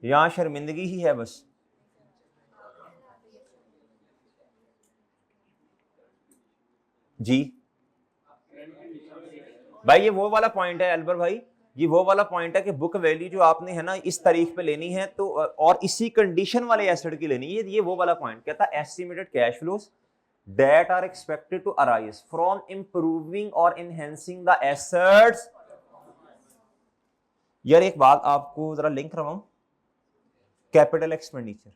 यहां शर्मिंदगी ही है बस। जी भाई, ये वो वाला पॉइंट है अलबर भाई, ये वो वाला पॉइंट है कि बुक वैल्यू जो आपने है ना इस तारीख पे लेनी है, तो और इसी कंडीशन वाले एसेट की लेनी है, ये वो वाला पॉइंट कहता है estimated cash flows that are expected to arise from improving or enhancing the assets। यार एक बात आपको जरा लिंक करवाऊं, कैपिटल एक्सपेंडिचर,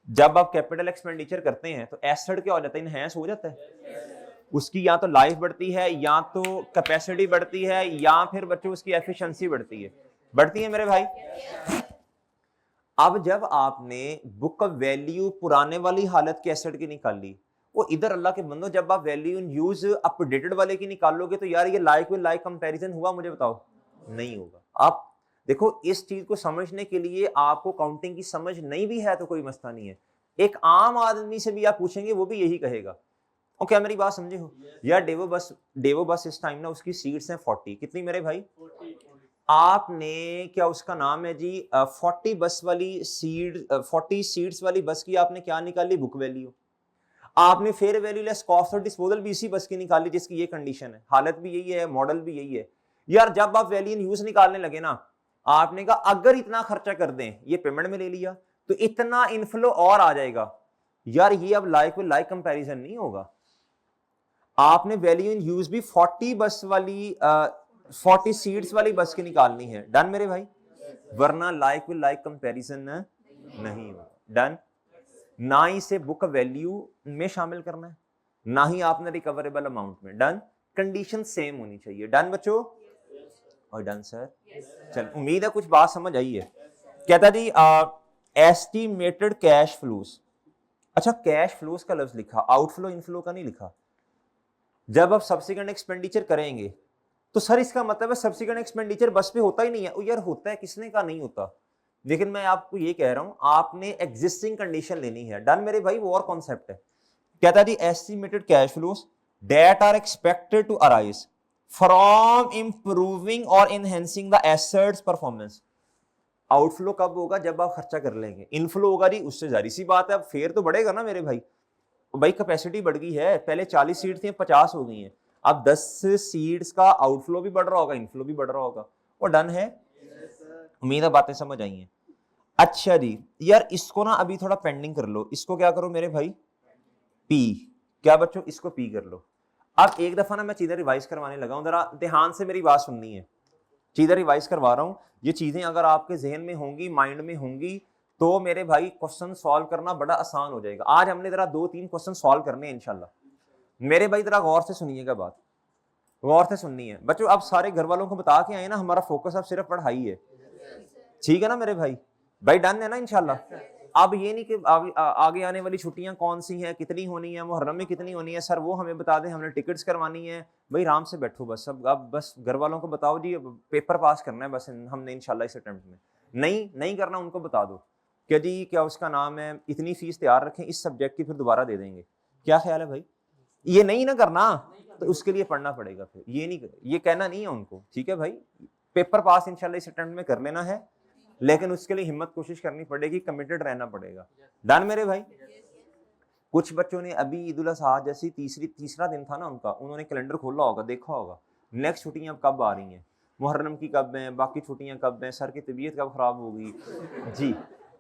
जब आप कैपिटल एक्सपेंडिचर करते हैं तो एसेट क्या हो जाता है, इनहेंस हो जाता है, उसकी या तो लाइफ बढ़ती है, या तो कैपेसिटी बढ़ती है, या फिर बच्चों उसकी एफिशिएंसी बढ़ती है मेरे भाई। अब जब आपने बुक वैल्यू पुराने वाली हालत के एसेट की निकाली, वो इधर अल्लाह के बंदो जब आप वैल्यू इन यूज अपडेटेड वाले की निकालोगे तो यार ये लाइक विद लाइक कंपैरिजन हुआ, मुझे बताओ, नहीं होगा। आप देखो इस चीज को समझने के लिए आपको काउंटिंग की समझ नहीं भी है तो कोई मसला नहीं है, एक आम आदमी से भी आप पूछेंगे वो भी यही कहेगा। और क्या मेरी बात समझे हो यार, डेवो बस इस टाइम ना उसकी सीट्स हैं 40, कितनी मेरे भाई, आपने क्या उसका नाम है जी 40 बस वाली सीट, 40 सीट्स वाली बस की आपने क्या निकाली, बुक वैल्यू। आपने fair value less cost of disposal भी इसी बस की निकाली जिसकी ये कंडीशन है, हालत भी यही है, मॉडल भी यही है। यार जब आप वैल्यू इन यूज निकालने लगे ना, आपने कहा अगर इतना खर्चा कर दें, ये पेमेंट में ले लिया तो इतना इनफ्लो और आ जाएगा, यार ये अब लाइक विद लाइक कंपैरिजन नहीं होगा। आपने वैल्यू इन यूज भी 40 बस वाली 40 सीट्स वाली बस की निकालनी है। डन मेरे भाई, वरना लाइक विद लाइक कंपैरिजन नहीं होगा। डन, ना ही से बुक वैल्यू में शामिल करना है, ना ही आपने रिकवरेबल अमाउंट में। डन, कंडीशन सेम होनी चाहिए। डन बच्चों, और डन सर, चल उम्मीद है कुछ बात समझ आई है। कहता जी एस्टिमेटेड कैश फ्लोज, अच्छा कैश फ्लोज का लफ्ज लिखा, आउटफ्लो इनफ्लो का नहीं लिखा। जब आप सब्सिक्वेंट एक्सपेंडिचर करेंगे तो सर इसका मतलब है सब्सिक्वेंट एक्सपेंडिचर बस पे होता ही नहीं है। यार होता है, किसने का नहीं होता, लेकिन मैं आपको ये कह रहा हूं आपने एग्जिस्टिंग कंडीशन लेनी है। डन मेरे भाई, वो और कॉन्सेप्ट है। कहता जी estimated cash flows that are expected to arise from improving और enhancing the asset's performance. Outflow कब होगा, जब आप खर्चा कर लेंगे। इनफ्लो होगा जी उससे जारी सी बात है, अब फेयर तो बढ़ेगा ना मेरे भाई, भाई कैपेसिटी बढ़ गई है, पहले 40 सीट थी 50 हो गई हैं, अब 10 सीट्स का आउटफ्लो भी बढ़ रहा होगा, इनफ्लो भी बढ़ रहा होगा। और डन है, उम्मीद है बातें समझ आई हैं। अच्छा जी, यार इसको ना अभी थोड़ा पेंडिंग कर लो, इसको क्या करो मेरे भाई, पी, क्या बच्चों, इसको पी कर लो। अब एक दफा ना मैं चीजें रिवाइज करवाने लगा हूं, जरा ध्यान से मेरी बात सुननी है, चीजें रिवाइज करवा रहा हूं। ये चीजें अगर आपके जहन में होंगी, माइंड में होंगी, तो मेरे भाई क्वेश्चन सॉल्व करना बड़ा आसान हो जाएगा। आज हमने जरा 2-3 क्वेश्चन सॉल्व करने हैं इंशाल्लाह। मेरे भाई जरा गौर से सुनिएगा बात, गौर से सुननी है बच्चों। आप सारे घर वालों को बता के आए ना, हमारा फोकस अब सिर्फ पढ़ाई है, ठीक है ना मेरे भाई, भाई डन है ना इंशाल्लाह। अब ये नहीं कि आगे आने वाली छुट्टियां कौन सी हैं, कितनी होनी है, मुहर्रम में कितनी होनी है, सर वो हमें बता दें, हमने टिकट्स करवानी है। भाई आराम से बैठो बस, अब बस घर वालों को बताओ जी पेपर पास करना है बस हमने इंशाल्लाह इस अटेम्प्ट में, नहीं करना उनको बता दो क्या जी क्या उसका नाम है, इतनी फीस तैयार रखें इस सब्जेक्ट की, फिर दोबारा दे देंगे। क्या ख्याल है भाई? ये नहीं ना करना, तो उसके लिए पढ़ना पड़ेगा। फिर ये कहना नहीं है उनको, ठीक है भाई, पेपर पास इंशाल्लाह इस अटेम्प्ट में कर लेना है, लेकिन उसके लिए हिम्मत कोशिश करनी पड़ेगी, कमिटेड रहना पड़ेगा। डन मेरे भाई? कुछ बच्चों ने अभी ईद उल अजहा जैसी तीसरा दिन था ना उनका, उन्होंने कैलेंडर खोला होगा, देखा होगा नेक्स्ट छुट्टियां कब आ रही हैं, मुहर्रम की कब हैं, बाकी छुट्टियां कब हैं, सर की तबीयत कब खराब होगी जी।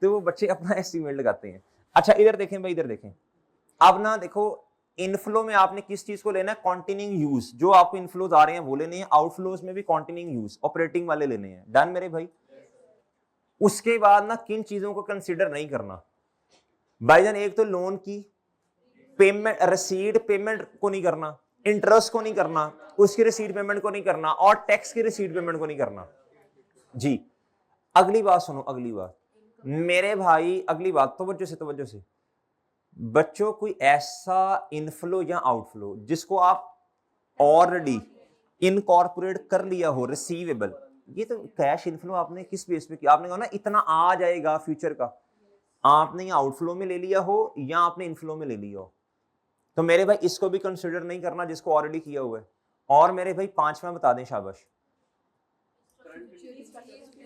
तो वो बच्चे अपना एस्टिमेट लगाते हैं। अच्छा इधर देखें भाई, इधर देखें। अब ना देखो, इनफ्लो में आपने किस चीज को लेना है? Continuing use. जो आपको इनफ्लोज आ रहे हैं वो लेने हैं, आउटफ्लोज में भी कॉन्टिन्यूइंग यूज ऑपरेटिंग वाले लेने हैं। डन मेरे भाई? उसके बाद ना किन चीजों को कंसीडर नहीं करना भाईजान? एक तो लोन की पेमेंट, रसीद पेमेंट को नहीं करना, इंटरेस्ट को नहीं करना, उसकी रसीद पेमेंट को नहीं करना, और टैक्स की रसीद पेमेंट को नहीं करना जी। अगली बात सुनो, अगली बात मेरे भाई, अगली बात तवज्जो से बच्चों, कोई ऐसा इनफ्लो या आउटफ्लो जिसको आप ऑलरेडी इनकॉर्पोरेट कर लिया हो, रिसीवेबल। ये तो कैश इनफ्लो आपने किस बेस पे किया? आपने कहा ना इतना आ जाएगा फ्यूचर का, आपने या आउटफ्लो में ले लिया हो या आपने इनफ्लो में ले लिया हो, तो मेरे भाई इसको भी कंसिडर नहीं करना जिसको ऑलरेडी किया हुआ है। और मेरे भाई पांचवा बता दें, शाबाश,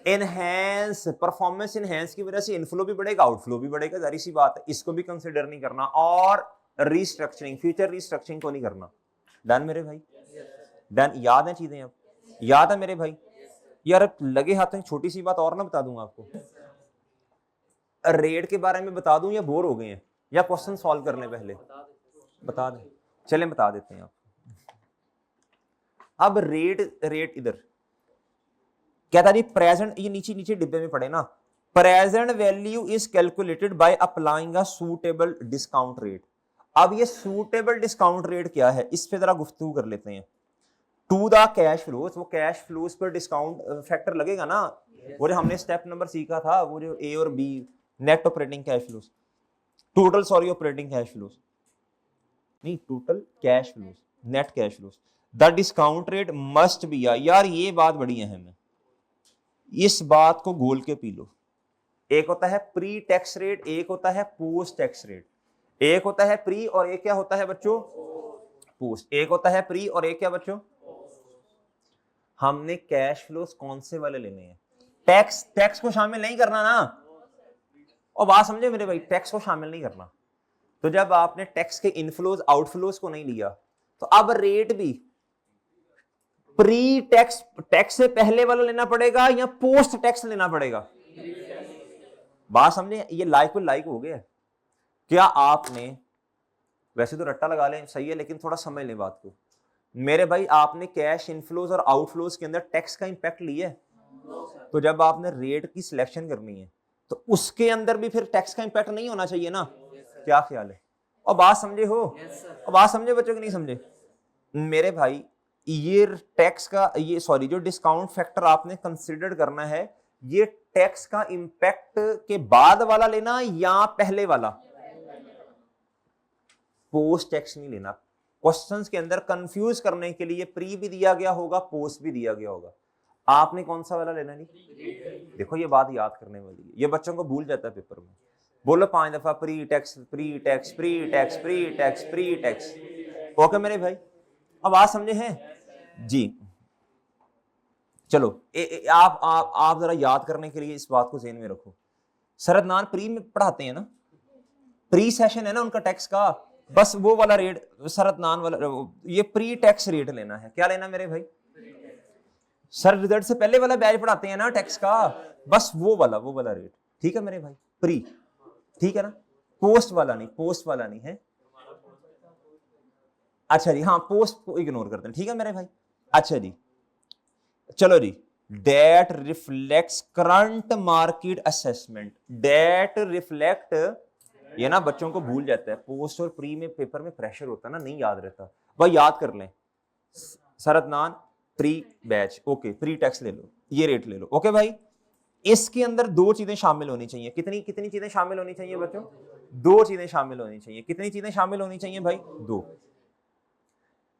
एनहेंस, परफॉर्मेंस एनहेंस की वजह से इनफ्लो भी बढ़ेगा, आउटफ्लो भी बढ़ेगा, जारी सी बात है, इसको भी कंसिडर नहीं करना। और रीस्ट्रक्चरिंग, फ्यूचर रीस्ट्रक्चरिंग को नहीं करना। डन मेरे भाई? डन? याद है चीजें? अब याद है मेरे भाई? यार लगे हाथों छोटी सी बात और ना बता दूंगा आपको, रेट के बारे में बता दूं या बोर हो गए हैं, या क्वेश्चन सॉल्व करने पहले बता दें? चलें बता देते हैं आपको। अब रेट इधर कहता जी प्रेजेंट, ये नीचे नीचे डिब्बे में पड़े ना, present value is calculated by applying a suitable discount rate. अब ये सूटेबल डिस्काउंट रेट क्या है, इस पे जरा गुफ्तगू कर लेते हैं। टू द कैश फ्लोज, वो कैश फ्लोज पर डिस्काउंट फैक्टर लगेगा ना, वो जो हमने स्टेप नंबर सीखा था, वो जो ए और B, net operating cash flows, total sorry operating cash flows नहीं, total cash flows, net cash flows. The discount rate must be, यार ये बात बड़ी अहम है, इस बात को गोल के पी लो। एक होता है प्री टैक्स रेट, एक होता है पोस्ट टैक्स रेट। एक होता है प्री और एक क्या होता है बच्चों? पोस्ट। एक होता है प्री और एक क्या बच्चों? हमने कैश फ्लोज कौन से वाले लेने हैं? टैक्स को शामिल नहीं करना ना, और बात समझे मेरे भाई, टैक्स को शामिल नहीं करना। तो जब आपने टैक्स के इनफ्लोज आउटफ्लोज को नहीं लिया, तो अब रेट भी प्री टैक्स, टैक्स से पहले वाला लेना पड़ेगा या पोस्ट टैक्स लेना पड़ेगा? बात समझे? ये लाइक हो गया। क्या आपने, वैसे तो रट्टा लगा लें सही है, लेकिन थोड़ा समझ लें बात को मेरे भाई, आपने कैश इनफ्लोज और आउटफ्लोज के अंदर टैक्स का इंपैक्ट लिया है? तो जब आपने रेट की सिलेक्शन करनी है तो उसके अंदर भी फिर टैक्स का इंपैक्ट नहीं होना चाहिए ना? क्या ख्याल है? और बात समझे हो? और बात समझे बच्चों की नहीं समझे मेरे भाई? ये टैक्स का, ये सॉरी, जो डिस्काउंट फैक्टर आपने कंसिडर करना है, ये टैक्स का इंपैक्ट के बाद वाला लेना या पहले वाला? पोस्ट टैक्स नहीं लेना। क्वेश्चंस के अंदर कंफ्यूज करने के लिए प्री भी दिया गया होगा, पोस्ट भी दिया गया होगा, आपने कौन सा वाला लेना? नहीं, देखो ये बात याद करने वाली है, ये बच्चों को भूल जाता है पेपर में। बोलो 5 दफा pre tax, pre tax, pre tax, pre tax, pre tax. Okay मेरे भाई, अब बात समझे हैं जी? चलो आप जरा याद करने के लिए इस बात को ज़हन में रखो। सरदनान प्री में पढ़ाते हैं ना, प्री सेशन है ना उनका टैक्स का, बस वो वाला रेट सरदनान वाला, ये प्री टैक्स रेट लेना है। क्या लेना मेरे भाई? सर रिजल्ट से पहले वाला बैच पढ़ाते हैं ना टैक्स का, बस वो वाला रेट, ठीक है मेरे भाई? प्री, ठीक है ना? पोस्ट वाला नहीं, पोस्ट वाला नहीं है। अच्छा जी, हाँ पोस्ट को इग्नोर करते हैं, ठीक है मेरे भाई? अच्छा जी, चलो जी, that reflects current market assessment. That reflect, ये ना बच्चों को भूल जाता है, पोस्ट और प्री में पेपर में प्रेशर होता है ना, नहीं याद रहता भाई, याद कर लें। सरदनान pre batch, okay, pre tax ले लो, ये रेट ले लो, ओके भाई? इसके अंदर दो चीजें शामिल होनी चाहिए। कितनी कितनी चीजें शामिल होनी चाहिए बच्चों? दो चीजें शामिल होनी चाहिए। कितनी चीजें शामिल होनी चाहिए भाई? दो।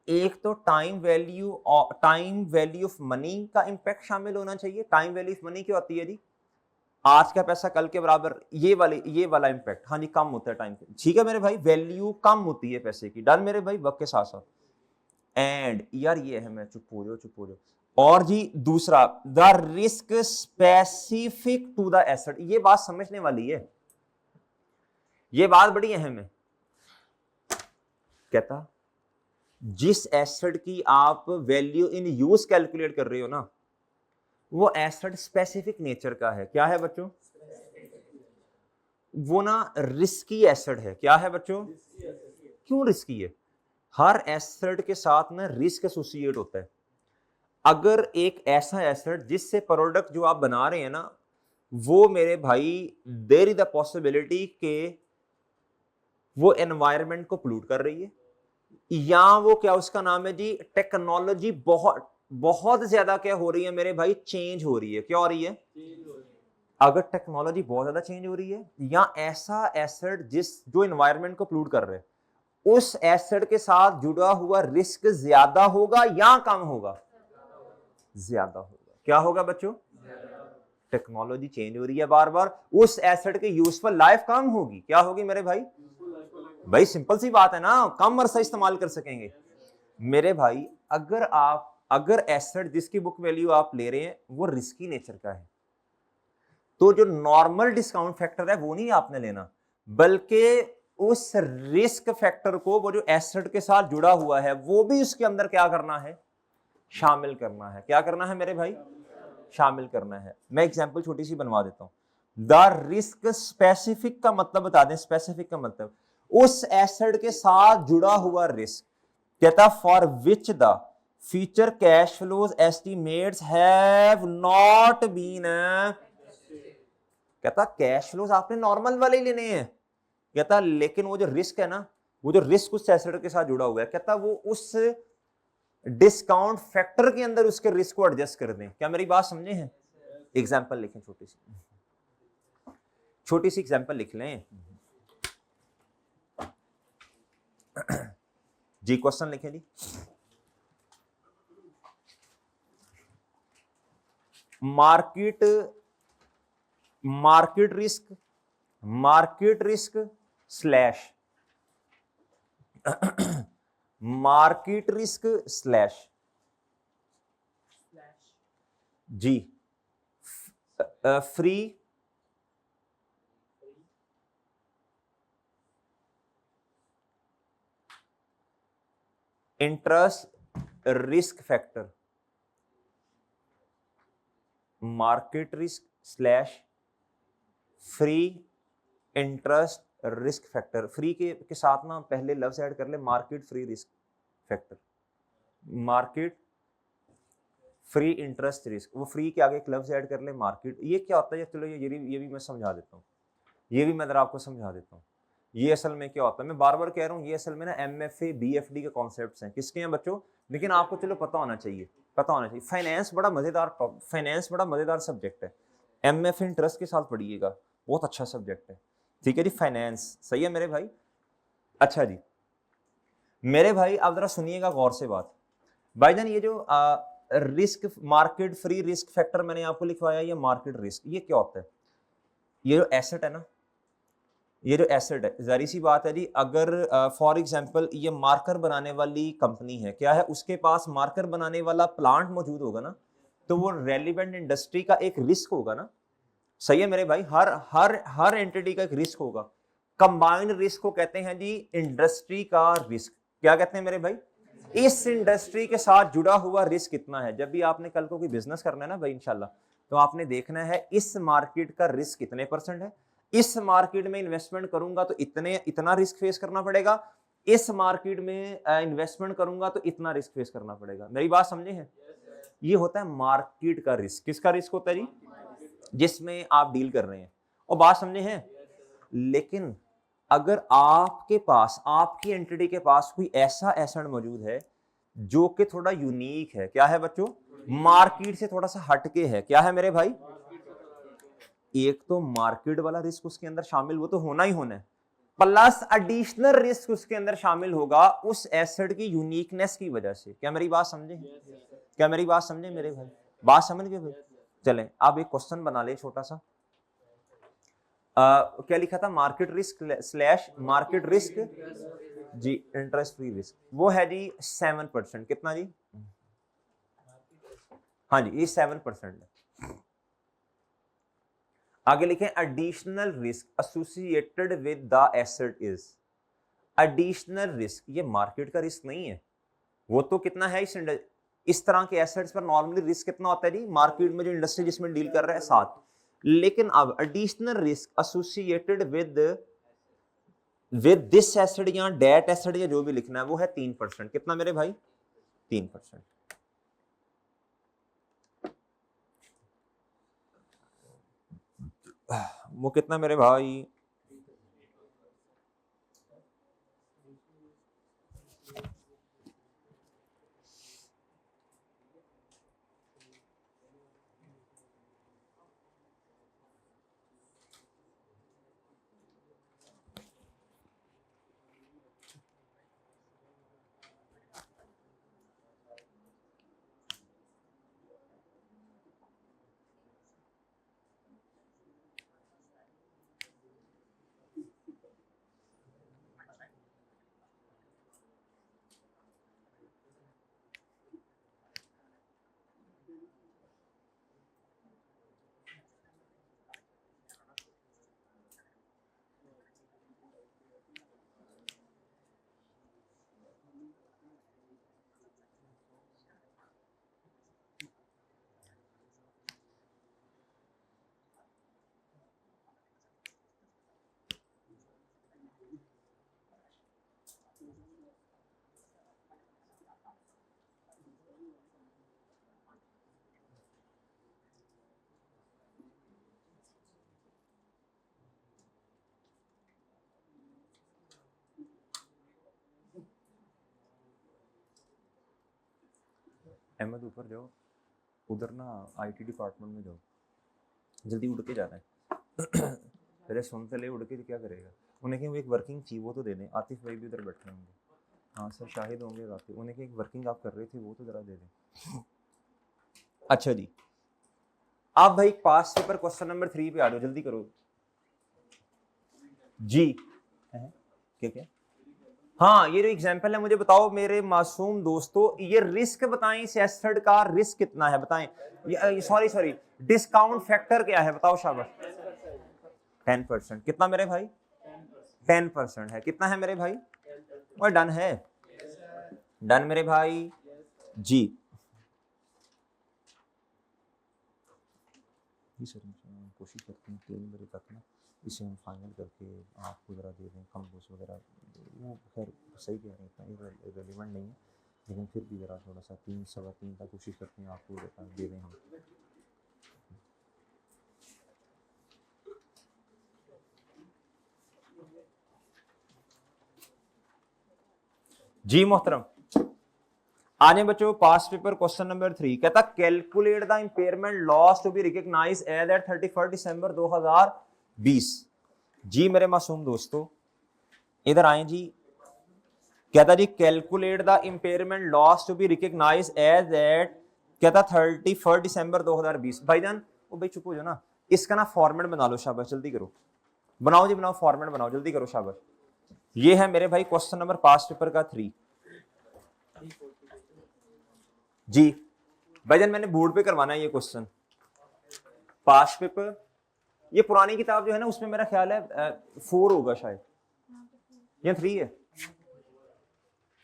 एक तो टाइम वैल्यू ऑफ मनी का इंपैक्ट शामिल होना चाहिए। टाइम वैल्यू ऑफ मनी क्या होती है जी? आज का पैसा कल के बराबर, ये वाला इंपैक्ट, हाँ जी, कम होता है टाइम पे, ठीक है मेरे भाई, वैल्यू कम होती है पैसे की, डन मेरे भाई, वक्त के साथ साथ। एंड यार ये है, मैं चुप हो जाओ। और जी दूसरा, the risk specific to the asset, ये बात समझने वाली है, ये बात बड़ी अहम है। कहता जिस एसेट की आप वैल्यू इन यूज कैलकुलेट कर रहे हो ना, वो एसेट स्पेसिफिक नेचर का है। क्या है बच्चों? वो ना रिस्की एसेट है। क्या है बच्चों? क्यों रिस्की है? हर एसेट के साथ ना रिस्क एसोसिएट होता है। अगर एक ऐसा एसेट जिससे प्रोडक्ट जो आप बना रहे हैं ना, वो मेरे भाई देयर इज द पॉसिबिलिटी के वो एनवायरनमेंट को पोल्यूट कर रही है, या वो क्या उसका नाम है जी, टेक्नोलॉजी बहुत बहुत ज्यादा क्या हो रही है मेरे भाई, चेंज हो रही है। क्या हो रही है? अगर टेक्नोलॉजी बहुत ज्यादा चेंज हो रही है, या ऐसा एसेट जो एनवायरनमेंट को पोल्यूट कर रहे हैं, उस एसेट के साथ जुड़ा हुआ रिस्क ज्यादा होगा या कम होगा? ज्यादा होगा। क्या होगा बच्चों? टेक्नोलॉजी चेंज हो रही है बार बार, उस एसेट की यूजफुल लाइफ कम होगी। क्या होगी मेरे भाई? भाई सिंपल सी बात है ना, कम अरसा इस्तेमाल कर सकेंगे मेरे भाई। अगर एसेट जिसकी बुक वैल्यू आप ले रहे हैं वो रिस्की नेचर का है, तो जो नॉर्मल डिस्काउंट फैक्टर है वो नहीं आपने लेना, बल्कि उस रिस्क फैक्टर को, वो जो एसेट के साथ जुड़ा हुआ है, वो भी उसके अंदर क्या करना है? शामिल करना है। क्या करना है मेरे भाई? शामिल करना है। मैं एग्जांपल छोटी सी बनवा देता हूं। द रिस्क स्पेसिफिक का मतलब बता दें। स्पेसिफिक का मतलब उस एसेट के साथ जुड़ा हुआ रिस्क। कहता for which the future cash flows estimates have not been, कहता कैश फ्लोज आपने नॉर्मल वाले ही लेने हैं, कहता लेकिन वो जो रिस्क है ना, वो जो रिस्क उस एसेट के साथ जुड़ा हुआ है, कहता वो उस डिस्काउंट फैक्टर के अंदर उसके रिस्क को एडजस्ट कर दें। क्या मेरी बात समझे हैं? एग्जांपल लिखें, छोटी सी एग्जांपल लिख लें जी। क्वेश्चन लिखें जी। Market risk slash market risk slash जी free interest risk factor. Market risk slash free interest risk factor. Free के साथ ना पहले लफ्ज ऐड कर ले, market free risk factor, market free interest risk. वो फ्री के आगे एक लफ्ज ऐड कर ले, मार्केट। ये क्या होता है? चलो ये भी मैं समझा देता हूँ, ये भी मैं आपको समझा देता हूँ। ये असल में क्या होता है, मैं बार बार कह रहा हूँ, ये असल में ना MFA BFD के कॉन्सेप्ट्स हैं। किसके हैं बच्चों? लेकिन आपको चलो पता होना चाहिए। फाइनेंस बड़ा मजेदार सब्जेक्ट है। MFA इंटरेस्ट के साथ पढ़िएगा, बहुत अच्छा सब्जेक्ट है। ठीक है जी, फाइनेंस। सही है मेरे भाई? अच्छा जी मेरे भाई, आप जरा सुनिएगा गौर से बात। भाईजान ये जो risk, market free risk factor मैंने आपको लिखवाया, ये मार्केट रिस्क, ये क्या होता है? ये जो एसेट है ना, ये जो एसेट है, जारी सी बात है जी, अगर फॉर एग्जांपल ये मार्कर बनाने वाली कंपनी है, क्या है, उसके पास मार्कर बनाने वाला प्लांट मौजूद होगा ना, तो वो रेलिवेंट इंडस्ट्री का एक रिस्क होगा ना। सही है मेरे भाई? हर हर हर एंटिटी का एक रिस्क होगा। कंबाइंड रिस्क को कहते हैं जी इंडस्ट्री का रिस्क। क्या कहते हैं मेरे भाई? इस इंडस्ट्री के साथ जुड़ा हुआ रिस्क कितना है। जब भी आपने कल को कोई बिजनेस करना है ना भाई इंशाल्लाह, तो आपने देखना है इस मार्केट का रिस्क कितने % है, इस मार्केट में इन्वेस्टमेंट करूंगा तो इतना रिस्क फेस करना पड़ेगा, इस मार्केट में इन्वेस्टमेंट करूंगा तो इतना रिस्क फेस करना पड़ेगा। मेरी बात समझे हैं? ये होता है मार्केट का रिस्क। किसका रिस्क होता है जी? जिसमें आप डील कर रहे हैं। और बात समझे हैं? लेकिन अगर आपके पास, आपकी एंटिटी के पास कोई ऐसा एसेट मौजूद है जो कि थोड़ा यूनिक है, क्या है बच्चों? मार्केट से थोड़ा सा हटके है। क्या है मेरे भाई? एक तो मार्केट वाला रिस्क उसके अंदर शामिल, वो तो होना ही होना है, प्लस एडिशनल रिस्क उसके अंदर शामिल होगा उस एसेट की यूनिकनेस की वजह से। क्या मेरी बात समझे? क्या मेरी बात समझे मेरे भाई? बात समझ गए भाई? चलें अब एक क्वेश्चन बना ले छोटा सा। क्या लिखा था, market risk slash market risk जी, इंटरेस्ट फ्री रिस्क, वो है जी 7%। कितना जी? हाँ जी, ये 7% है। आगे लिखें additional risk associated with the asset is. Additional risk ये मार्केट का रिस्क नहीं है, वो तो कितना है इस तरह के एसेट्स पर नॉर्मली रिस्क कितना होता है जी, मार्केट में जो इंडस्ट्री जिसमें डील कर रहा है 7। लेकिन अब additional risk associated with this asset या डेट एसेट या जो भी लिखना है वो है 3%। कितना मेरे भाई? 3%। वो कितना मेरे भाई? अहमद ऊपर जाओ, उधर ना आईटी डिपार्टमेंट में जाओ, जल्दी उड़ के जाना है। पहले सुनते ले, उड़ के क्या करेगा? उन्हें कहीं वो एक वर्किंग थी वो तो दे दें। आतिफ भाई भी उधर बैठे होंगे, हाँ सर शाहिद होंगे आतिफ, उन्हें कहीं एक वर्किंग आप कर रहे थे वो तो जरा दे दें। अच्छा जी, आप भाई पास पेपर क्वेश्चन नंबर 3 पे आ जाओ, जल्दी करो जी। क्या क्या? हाँ, ये जो एग्जाम्पल है मुझे बताओ मेरे मासूम दोस्तों, ये रिस्क बताएं, इस एसेट का रिस्क कितना है बताएं। सॉरी डिस्काउंट फैक्टर क्या है बताओ शाबाश। 10%। कितना मेरे भाई? 10% है। कितना है मेरे भाई? वो डन है, डन मेरे भाई जी। जी सर, कोशिश करते हैं 3 बजे तक ना इसे हम फाइनल करके आपको ज़रा दे दें, कम बोस वगैरह। वो खैर सही कह रहे हैं, इतना रेलिवेंट नहीं है, लेकिन फिर भी ज़रा थोड़ा सा 3 सवा 3 तक कोशिश करते हैं आपको दे दें हम। जी मोहतरम, आने बच्चों पास पेपर क्वेश्चन नंबर 3 कहता calculate the impairment loss to be recognise as at 31 December 2020। जी मेरे मासूम दोस्तों इधर आए जी, कहता जी calculate the impairment loss to be recognise as at, कहता 31 दिसंबर 2020। भाईजान ओ भाई चुप हो जाओ ना, इसका ना फॉर्मेट बना लो शाबाश, जल्दी करो, बनाओ जी बनाओ, फॉर्मेट बनाओ, जल्दी करो शाबाश। ये है मेरे भाई क्वेश्चन नंबर पास पेपर का 3 जी। भाईजान मैंने बोर्ड पे करवाना है ये क्वेश्चन, पास पेपर। ये पुरानी किताब जो है ना उसमें मेरा ख्याल है 4 होगा शायद, या 3 है।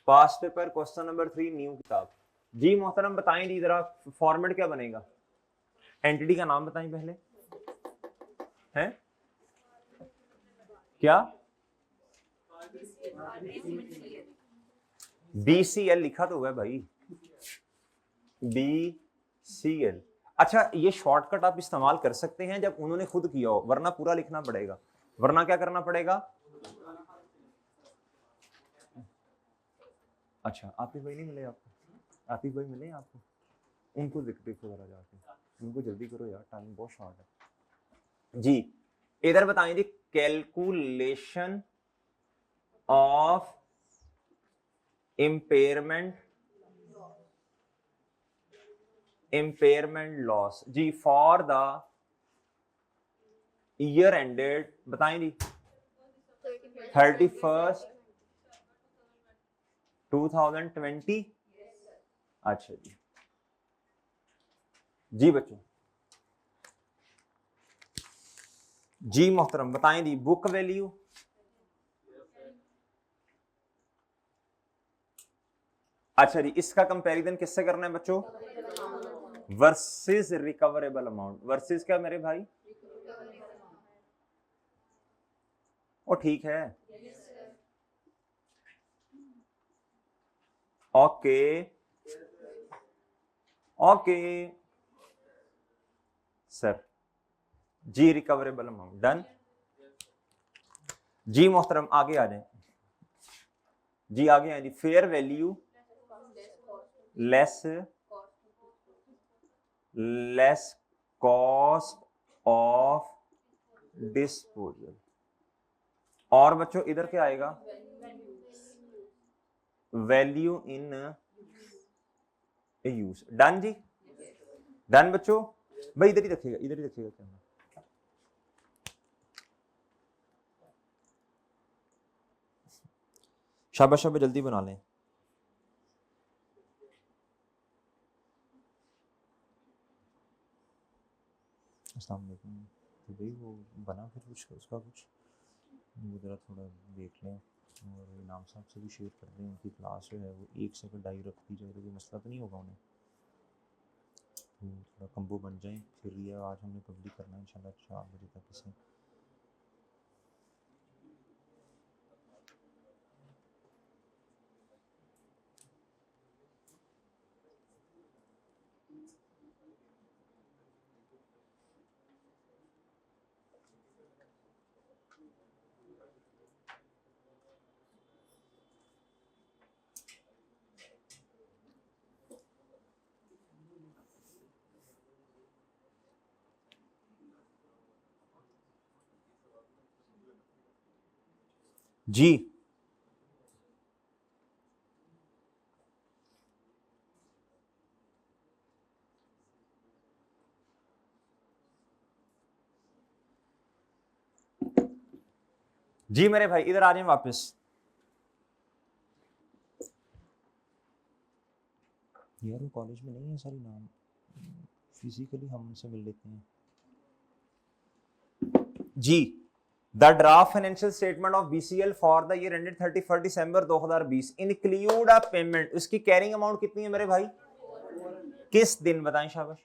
पास पेपर क्वेश्चन नंबर 3 न्यू किताब। जी मोहतरम बताएं जी जरा फॉर्मेट क्या बनेगा, एंटिटी का नाम बताएं पहले, है क्या? BCL लिखा तो हुआ भाई, BCL। अच्छा ये शॉर्टकट आप इस्तेमाल कर सकते हैं जब उन्होंने खुद किया हो, वरना पूरा लिखना पड़ेगा। वरना क्या करना पड़ेगा? अच्छा आतिफ भाई नहीं मिले आपको? आतिफ भाई मिले आपको? उनको देखो जरा जाके, उनको जल्दी करो यार, टाइम बहुत शॉर्ट है जी। इधर बताएं जी कैलकुलेशन ऑफ इम्पेयरमेंट लॉस जी फॉर द ईयर एंडेड बताएं जी 31st 2020। अच्छा जी, जी बच्चों जी मोहतरम बताएं जी बुक वैल्यू। अच्छा जी, इसका कंपैरिजन किससे करना है बच्चों? Versus recoverable amount. वर्सेस क्या मेरे भाई? ओ ठीक है, ओके ओके सर जी, रिकवरेबल अमाउंट डन। जी मोहतरम आगे आ जाए, जी आगे आए जी। Fair value less less cost of disposal. और बच्चों इधर क्या आएगा? Value in use. डन जी, डन बच्चों। भाई इधर ही रखिएगा, इधर ही रखिएगा कैमरा। शाबाश शाबाश, जल्दी बना लें। अस्सलाम वालेकुम। तो भाई वो बना फिर कुछ उसका कुछ वो ज़रा थोड़ा देख लें और इनाम साहब से भी शेयर कर दें। उनकी क्लास जो है वो 1 से अगर डाई रख दी जाए तो कोई मसला तो नहीं होगा उन्हें। तो थोड़ा कम्बो बन जाए। फिर ये आज हमने पब्लिक करना है इंशाल्लाह 4 बजे तक इसे। जी जी मेरे भाई इधर आ जाए वापस। यार वो कॉलेज में नहीं है सारी नाम, फिजिकली हम उनसे मिल लेते हैं। जी the draft financial statements of BCL for the year ended 31 December 2020 include a payment. उसकी कैरिंग अमाउंट कितनी है मेरे भाई? किस दिन बताएं शाबाश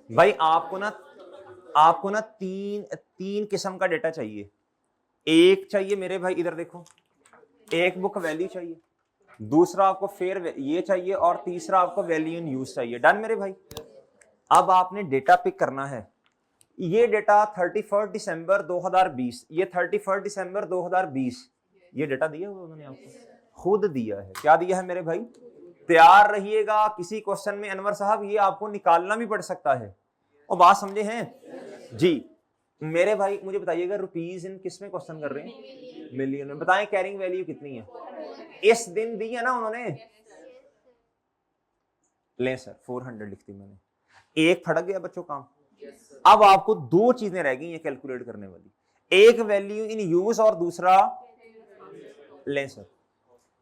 भाई। आपको ना तीन तीन किस्म का डेटा चाहिए। एक चाहिए मेरे भाई, इधर देखो, एक बुक वैल्यू चाहिए, दूसरा आपको फेयर ये चाहिए, और तीसरा आपको वैल्यू इन यूज चाहिए। डन मेरे भाई। अब आपने डेटा पिक करना है। ये डेटा 31 दिसंबर 2020, ये 31 दिसंबर 2020 ये डेटा दिया हुआ उन्होंने आपको, खुद दिया है। क्या दिया है मेरे भाई? तैयार रहिएगा, किसी क्वेश्चन में अनवर साहब ये आपको निकालना भी पड़ सकता है। और बात समझे हैं जी मेरे भाई? मुझे बताइएगा रुपीज इन किस में क्वेश्चन कर रहे हैं? मिलियन में। बताएं कैरिंग वैल्यू कितनी है? इस दिन दी है ना उन्होंने। ले सर 400 लिख दी मैंने। एक फटक गया बच्चों काम। अब आपको दो चीजें रह गई हैं कैलकुलेट करने वाली, एक वैल्यू इन यूज और दूसरा ले सर।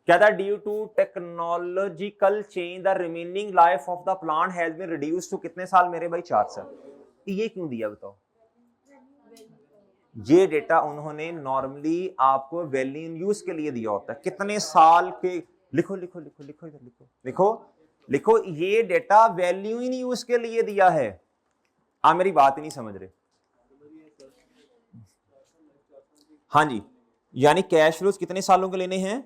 क्या था? Due to technological change the remaining life of the plant has been reduce to कितने साल मेरे भाई? 4 साल। ये क्यों दिया बताओ? ये डेटा उन्होंने नॉर्मली आपको वैल्यू इन यूज के लिए दिया होता है, कितने साल के। लिखो लिखो लिखो लिखो इधर लिखो लिखो लिखो, ये डेटा वैल्यू इन यूज के लिए दिया है। आप मेरी बात ही नहीं समझ रहे। हाँ जी, यानी कैश फ्लोज कितने सालों के लेने हैं?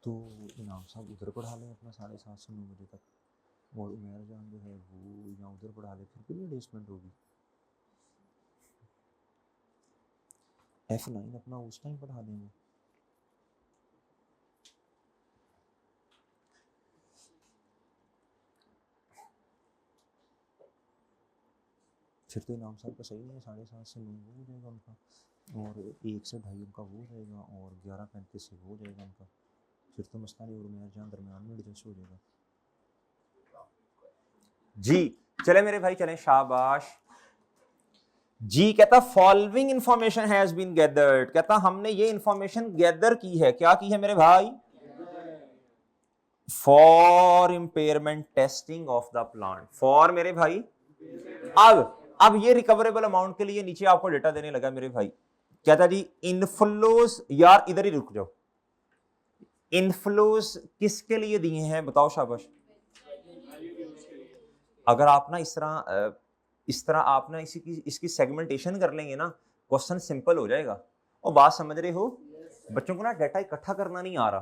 तो इनाम साहब उधर पढ़ा लें अपना 7:30 से 9 बजे तक, और उमेर जान जो है वो या उधर पढ़ा ले, फिर भी एडजस्टमेंट होगी। F9 अपना उस टाइम पढ़ा देंगे। फिर तो इनाम साहब का सही नहीं है, 7:30 से 9 वो हो जाएगा उनका, और 1 से 2:30 उनका वो हो जाएगा, और 11:35 से वो हो जाएगा उनका। फिर तो मसला नहीं, और उमेर जान दरम्यान में एडजस्ट हो जाएगा। जी चले मेरे भाई चलें, शाबाश। जी कहता following information has been gathered, कहता हमने ये इंफॉर्मेशन गैदर की है, क्या की है मेरे भाई, for impairment testing of the plant, for मेरे भाई। अब ये रिकवरेबल अमाउंट के लिए नीचे आपको डेटा देने लगा मेरे भाई, कहता जी इनफ्लोज, यार इधर ही रुक जाओ, इनफ्लोज किसके लिए दिए हैं बताओ शाबाश। अगर आप ना इस तरह आप ना इसकी सेगमेंटेशन कर लेंगे ना, क्वेश्चन सिंपल हो जाएगा। और बात समझ रहे हो, बच्चों को ना डेटा इकट्ठा करना नहीं आ रहा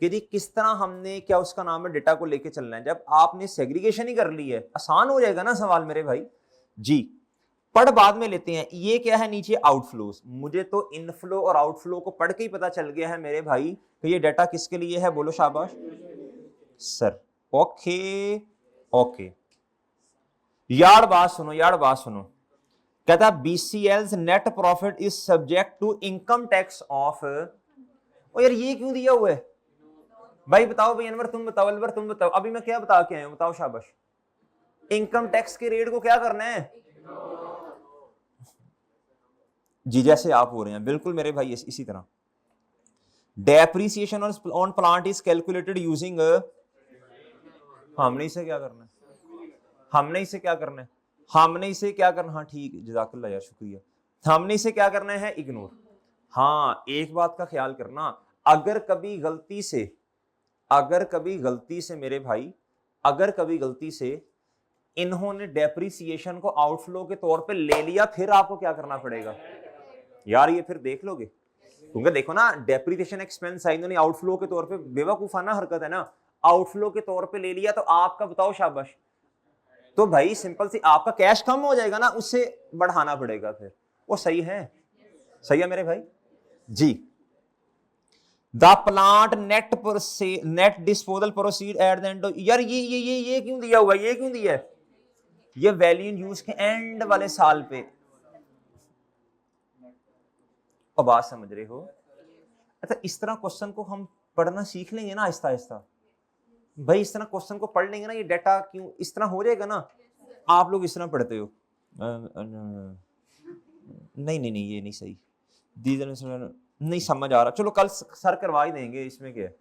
कि जी किस तरह हमने क्या उसका नाम है डेटा को लेके चलना है। जब आपने सेग्रीगेशन ही कर ली है आसान हो जाएगा ना सवाल मेरे भाई। जी पढ़ बाद में लेते हैं, ये क्या है नीचे आउटफ्लोज, मुझे तो इनफ्लो और आउटफ्लो को पढ़ के ही पता चल गया है मेरे भाई कि ये डाटा किसके लिए है, बोलो शाबाश सर। ओके ओके, यार बात सुनो, यार बात सुनो, कहता BCL's net profit is subject to income tax of, ओ यार ये क्यों दिया हुआ है भाई, बताओ भाई अनवर तुम बताओ, अलवर तुम बताओ, अभी मैं क्या बता के आया हूं बताओ शाबाश। इनकम टैक्स के रेट को क्या करना है जी, जैसे आप हो रहे हैं बिल्कुल मेरे भाई इसी तरह। Depreciation on plant is calculated using, हमने इसे क्या करना है, हमने इसे क्या करना है, हमने इसे क्या करना, हाँ ठीक जज़ाकल्लाह यार शुक्रिया, हमने इसे क्या करना है इग्नोर। हाँ एक बात का ख्याल करना, अगर कभी गलती से मेरे भाई, अगर कभी गलती से इन्होंने डेप्रिसिएशन को आउटफ्लो के तौर पे ले लिया, फिर आपको क्या करना पड़ेगा यार, ये फिर देख लोगे, क्योंकि देखो ना डेप्रिसिएशन एक्सपेंस है, इन्होंने आउटफ्लो के तौर पे, बेवकूफाना हरकत है ना, आउटफ्लो के तौर पे ले लिया तो आपका बताओ शाबाश, तो भाई सिंपल सी आपका कैश कम हो जाएगा ना, उससे बढ़ाना पड़ेगा फिर, वो सही है, सही है मेरे भाई जी। The plant net disposal proceed at the end, यार ये क्यों दिया हुआ है, ये क्यों दिया है, ये वैल्यू इन यूज के एंड वाले साल पे, और बात समझ रहे हो। अच्छा इस तरह क्वेश्चन को हम पढ़ना सीख लेंगे ना आहिस्ता आहिस्ता भाई, इस तरह क्वेश्चन को पढ़ लेंगे ना, ये डाटा क्यों इस तरह हो जाएगा ना, आप लोग इस तरह पढ़ते हो, नहीं नहीं नहीं ये नहीं सही, नहीं समझ आ रहा, चलो कल सर करवा ही देंगे, इसमें क्या है,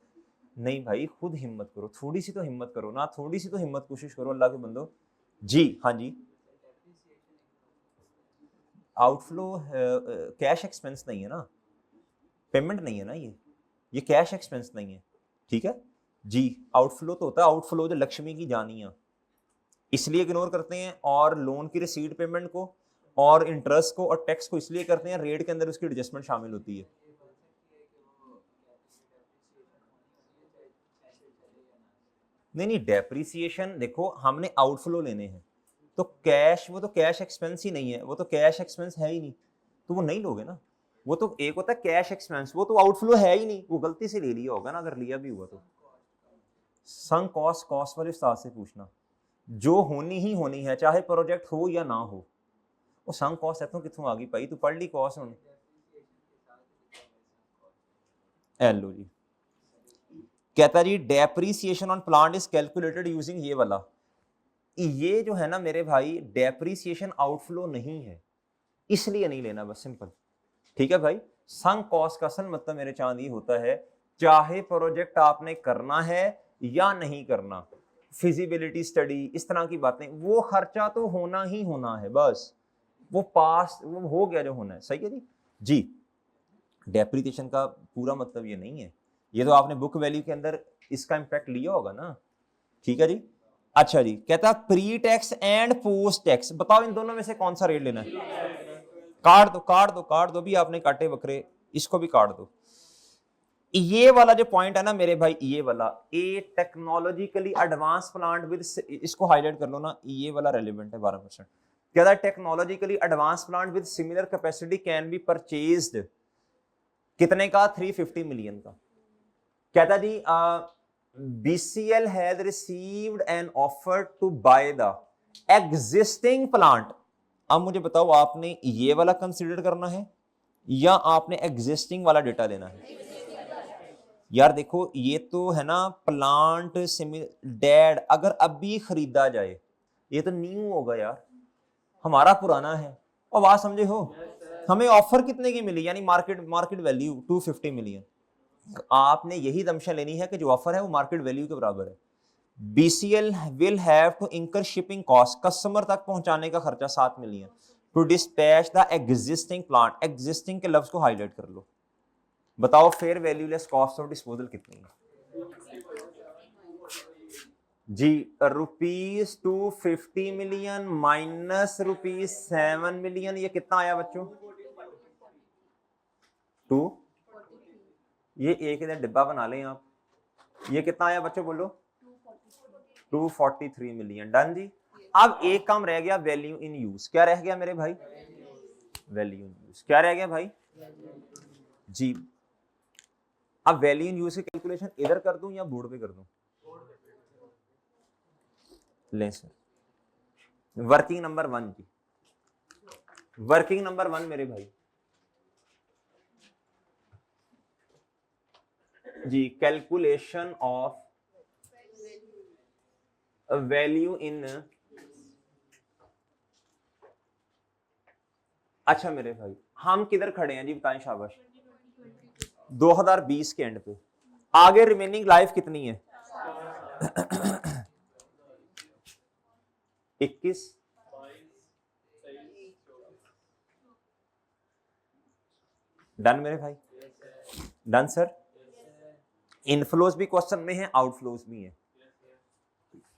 नहीं भाई खुद हिम्मत करो, थोड़ी सी तो हिम्मत करो ना, थोड़ी सी तो हिम्मत कोशिश करो अल्लाह के बंदो जी। हाँ जी आउटफ्लो कैश एक्सपेंस नहीं है ना, पेमेंट नहीं है ना, ये कैश एक्सपेंस नहीं है, ठीक है जी। आउटफ्लो तो होता है, आउटफ्लो जो लक्ष्मी की जानिया, इसलिए इग्नोर करते हैं, और लोन की रिसीट पेमेंट को और इंटरेस्ट को और टैक्स को इसलिए करते हैं, रेट के अंदर उसकी एडजस्टमेंट शामिल होती है। नहीं डेप्रिसिएशन देखो हमने आउटफ्लो लेने हैं, तो कैश, वो तो कैश एक्सपेंस ही नहीं है, वो तो कैश एक्सपेंस है ही नहीं, तो वो नहीं लोगे ना, वो तो एक होता है कैश एक्सपेंस, वो तो आउटफ्लो है ही नहीं, वो गलती से ले लिया होगा ना, अगर लिया भी हुआ तो। संक कॉस्ट वाले उस्ताद से पूछना, जो होनी ही होनी है चाहे प्रोजेक्ट हो या ना हो, वो संक कॉस्ट है तो कितों आ गई भाई, तू पढ़ ली कॉस्ट होनी एलो जी। कहता जी depreciation on plant is calculated using ये वाला, ये जो है ना मेरे भाई डेप्रिसिएशन आउटफ्लो नहीं है, इसलिए नहीं लेना, बस सिंपल, ठीक है भाई। संक कॉस्ट का असल मतलब मेरे चांद ये होता है, चाहे प्रोजेक्ट आपने करना है या नहीं करना, फिजिबिलिटी स्टडी इस तरह की बातें, वो खर्चा तो होना ही होना है, बस वो पास वो हो गया जो होना है, सही है जी। जी डेप्रिसिएशन का पूरा मतलब ये नहीं है, ये तो आपने बुक वैल्यू के अंदर इसका इंपैक्ट लिया होगा ना, ठीक है जी। अच्छा जी कहता pre tax and post tax, बताओ इन दोनों में से कौन सा रेट लेना है, काट दो भी आपने काटे बकरे, इसको भी काट दो। ये वाला जो पॉइंट है ना मेरे भाई, ये वाला ए टेक्नोलॉजिकली एडवांस प्लांट विद, इसको हाईलाइट कर लो ना, ये वाला रेलिवेंट है 12%। कहता है technologically advance plant with similar capacity can be purchased, कितने का, 350 मिलियन का। कहता जी BCL has received an offer to buy the existing plant, अब मुझे बताओ आपने ये वाला कंसीडर करना है या आपने एग्जिस्टिंग वाला डेटा लेना है। यार देखो ये तो है ना प्लांट डैड, अगर अभी खरीदा जाए ये तो न्यू होगा यार, हमारा पुराना है। और बात समझे हो, हमें ऑफर कितने की मिली, यानी मार्केट वैल्यू 250 मिलियन। आपने यही दमशा लेनी है कि जो ऑफर है वो मार्केट वैल्यू के बराबर है। BCL will have to incur shipping cost, customer तक पहुंचाने का खर्चा 7 million, to dispatch the existing plant, existing के लफ्ज को हाईलाइट कर लो। बताओ fair value less cost of disposal कितनी है जी? ₹250 मिलियन माइनस ₹7 मिलियन, ये कितना आया बच्चों? 2, ये एक इधर डिब्बा बना लें आप, ये कितना आया बच्चों बोलो? 243 मिलियन। डन जी। अब एक काम रह गया, वैल्यू इन यूज। क्या रह गया मेरे भाई? Value in use. क्या रह गया भाई जी? अब वैल्यू इन यूज की कैलकुलेशन इधर कर दूं या बोर्ड पे कर दूं? ले सर, वर्किंग नंबर 1 की, वर्किंग नंबर 1 मेरे भाई जी, कैलकुलेशन ऑफ वैल्यू इन। अच्छा मेरे भाई, हम किधर खड़े हैं जी बताएं, शाबाश। 2020 के एंड पे, आगे रिमेनिंग लाइफ कितनी है? 21, डन मेरे भाई, डन सर। इनफ्लोज भी क्वेश्चन में है, आउटफ्लोज भी है।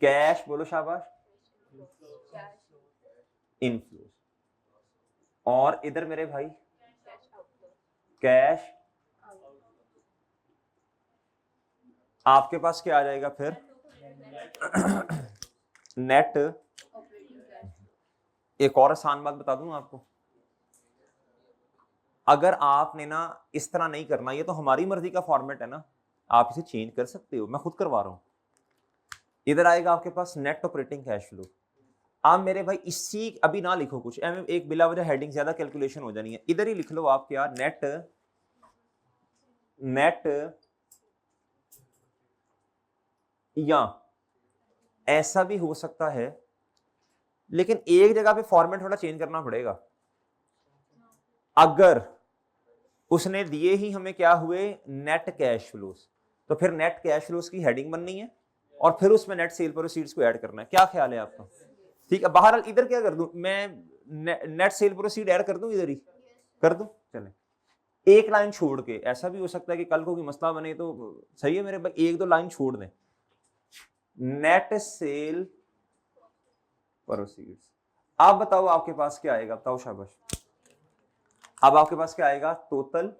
कैश बोलो शाबाश, इनफ्लोज, और इधर मेरे भाई कैश। आपके पास क्या आ जाएगा फिर? नेट। एक और आसान बात बता दूं आपको, अगर आपने ना इस तरह नहीं करना, ये तो हमारी मर्जी का फॉर्मेट है ना, आप इसे चेंज कर सकते हो, मैं खुद करवा रहा हूं। इधर आएगा आपके पास नेट ऑपरेटिंग कैश फ्लो। आप मेरे भाई इसी, अभी ना लिखो कुछ, एक बिला वजह हेडिंग ज्यादा कैलकुलेशन हो जानी है, इधर ही लिख लो आप क्या, नेट या ऐसा भी हो सकता है, लेकिन एक जगह पे फॉर्मेट थोड़ा चेंज करना पड़ेगा। अगर उसने दिए ही हमें क्या हुए, नेट कैश फ्लोस, तो फिर नेट कैश फ्लोस की हेडिंग बननी है और फिर उसमें नेट सेल प्रोसीड्स को ऐड करना है। क्या ख्याल है आपका? ठीक है, बहरहाल इधर क्या कर दूं मैं, नेट सेल प्रोसीड ऐड कर दूं, इधर ही कर दूं। चले एक लाइन छोड़ के, ऐसा भी हो सकता है कि कल को कोई मसला बने तो सही है मेरे भाई, एक दो लाइन छोड़ दें, नेट सेल प्रोसीड्स। आप बताओ आपके पास क्या आएगा, बताओ शाबाश। अब आपके पास क्या आएगा, टोटल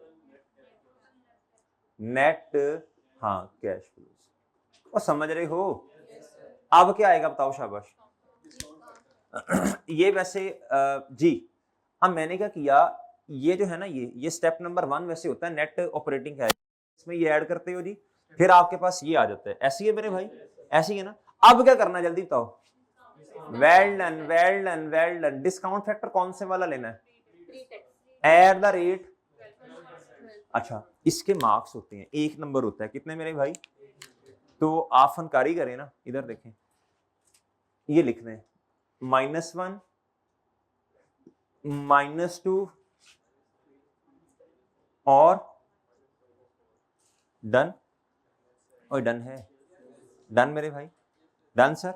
नेट, हाँ कैश फ्लोस, और समझ रहे हो? अब क्या आएगा बताओ शाबाश। ये वैसे जी, अब मैंने क्या किया, ये जो है ना, ये स्टेप नंबर 1 वैसे होता है नेट ऑपरेटिंग कैश, इसमें ये ऐड करते हो जी, फिर आपके पास ये आ जाता है। ऐसी है मेरे भाई, ऐसी है ना। अब क्या करना जल्दी बताओ। Well done, well done, well done. Discount factor कौन से वाला लेना है? At the rate. अच्छा, इसके मार्क्स होते हैं, 1 नंबर होता है, कितने मेरे भाई? तो आप फनकारी करें ना, इधर देखें, ये लिख दें -1 -2 और डन। और डन है, डन मेरे भाई, डन सर।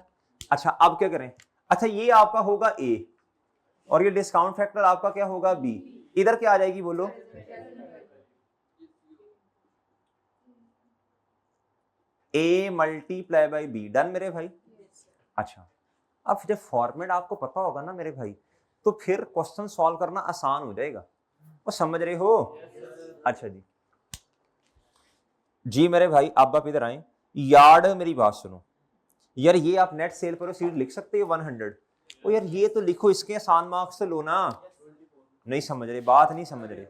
अच्छा अब क्या करें, अच्छा ये आपका होगा A और ये डिस्काउंट फैक्टर आपका क्या होगा B, इधर क्या आ जाएगी बोलो? A multiply by B, done मेरे भाई। अच्छा, अब जब फॉर्मेट आपको पता होगा ना मेरे भाई, तो फिर क्वेश्चन सॉल्व करना आसान हो जाएगा, और समझ रहे हो? अच्छा जी, जी मेरे भाई अब आप इधर आए, यार्ड मेरी बात सुनो यार, ये आप नेट सेल प्रोसीड लिख सकते हो 100, ओ यार ये तो लिखो, इसके आसान मार्क्स तो लो ना। नहीं समझ रहे, बात नहीं समझ रहे,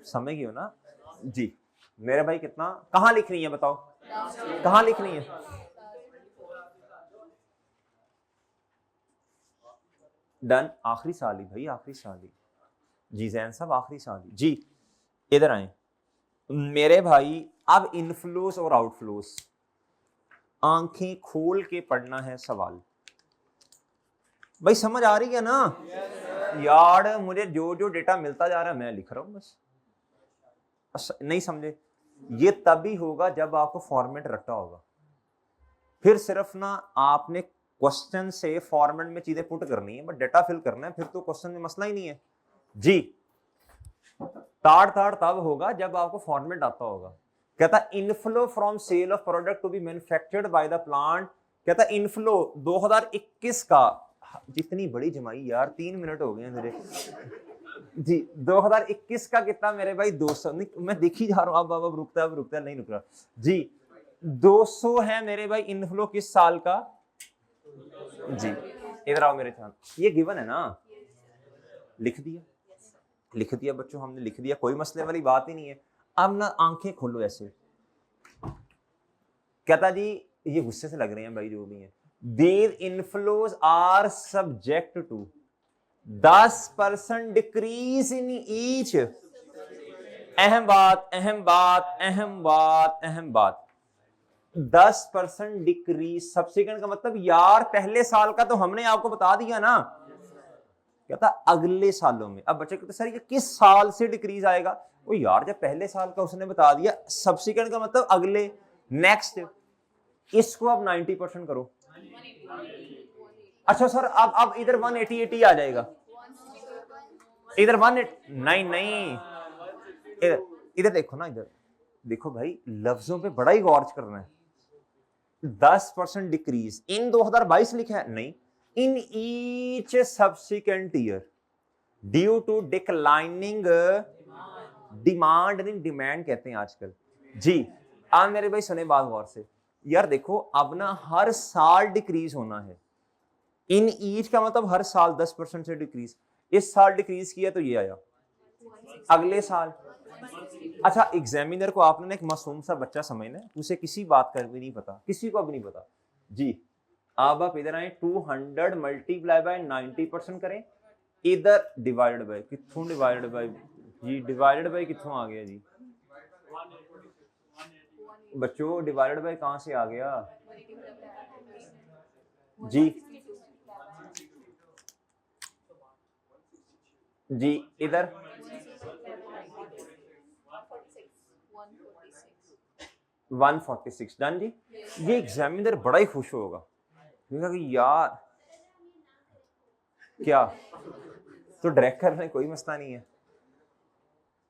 समझ गए हो ना जी मेरे भाई। कितना, कहां लिखनी है बताओ, कहां लिखनी है? डन, आखिरी साल ही भाई, आखिरी साल ही जी, जैन साहब आखिरी साल ही जी। इधर आए मेरे भाई, अब इनफ्लोस और आउटफ्लोस आंखें खोल के पढ़ना है सवाल। भाई समझ आ रही है ना? यार मुझे जो जो डेटा मिलता जा रहा है मैं लिख रहा हूं बस। नहीं समझे? ये तभी होगा जब आपको फॉर्मेट रखता होगा। फिर सिर्फ ना आपने क्वेश्चन से फॉर्मेट में चीजें पुट करनी है, बट डेटा फिल करना है, फिर तो क्वेश्चन में मसला ही नहीं है जी। ताड़ तब होगा जब आपको फॉर्मेट आता होगा। कहता inflow from sale of product to be manufactured by the plant. कहता इनफ्लो 2021 का, जितनी बड़ी जमाई यार, 3 मिनट हो गए मेरे जी। 2021 का कितना मेरे भाई? 200। मैं देख ही जा रहा हूं, अब रुकता नहीं रुक रहा जी। 200 है मेरे भाई इनफ्लो किस साल का जी? इधर आओ मेरे साथ, ये गिवन है ना, लिख दिया बच्चों, हमने लिख दिया, कोई मसले वाली बात ही नहीं है। अब ना आंखें खोलो ऐसे। कहता जी ये गुस्से से लग रहे हैं भाई जो भी हैं। These inflows are subject to 10% decrease in each। अहम बात 10% डिक्रीज सब्सिक्वेंट का मतलब यार पहले साल का तो हमने आपको बता दिया ना। कहता अगले सालों में। अब बच्चे कहते सर ये किस साल से डिक्रीज आएगा? वो यार जब पहले साल का उसने बता दिया, सब्सिक्वेंट का मतलब अगले, नेक्स्ट। इसको अब 90% करो। अच्छा सर अब इधर 180 आ जाएगा, इधर 180 नहीं, इधर देखो ना, इधर देखो भाई, लफ्जों पे बड़ा ही गौर करना है। 10% डिक्रीज इन 2022 लिखा है नहीं, in each subsequent year due to declining demand. Demand कहते हैं आजकल जी। आज मेरे भाई सुने बात गौर से यार, देखो अब ना हर साल डिक्रीज होना है। इन ईच का मतलब हर साल 10% से डिक्रीज। इस साल डिक्रीज किया तो ये आया, अगले साल। अच्छा एग्जामिनर को आपने एक मासूम सा बच्चा समझना है, उसे किसी बात का भी नहीं पता, किसी को भी नहीं पता जी। अब आप इधर आए, 200 मल्टीप्लाई बाय 90% करें, इधर डिवाइडेड बाय कितों, डिवाइडेड बाय जी, डिवाइडेड बाय कितों आ गया जी बच्चों? डिवाइडेड बाय कहां से आ गया जी? जी इधर 146 डन जी। ये एग्जामिनर बड़ा ही खुश होगा कि यार क्या, तो डायरेक्ट करने कोई मसला नहीं है,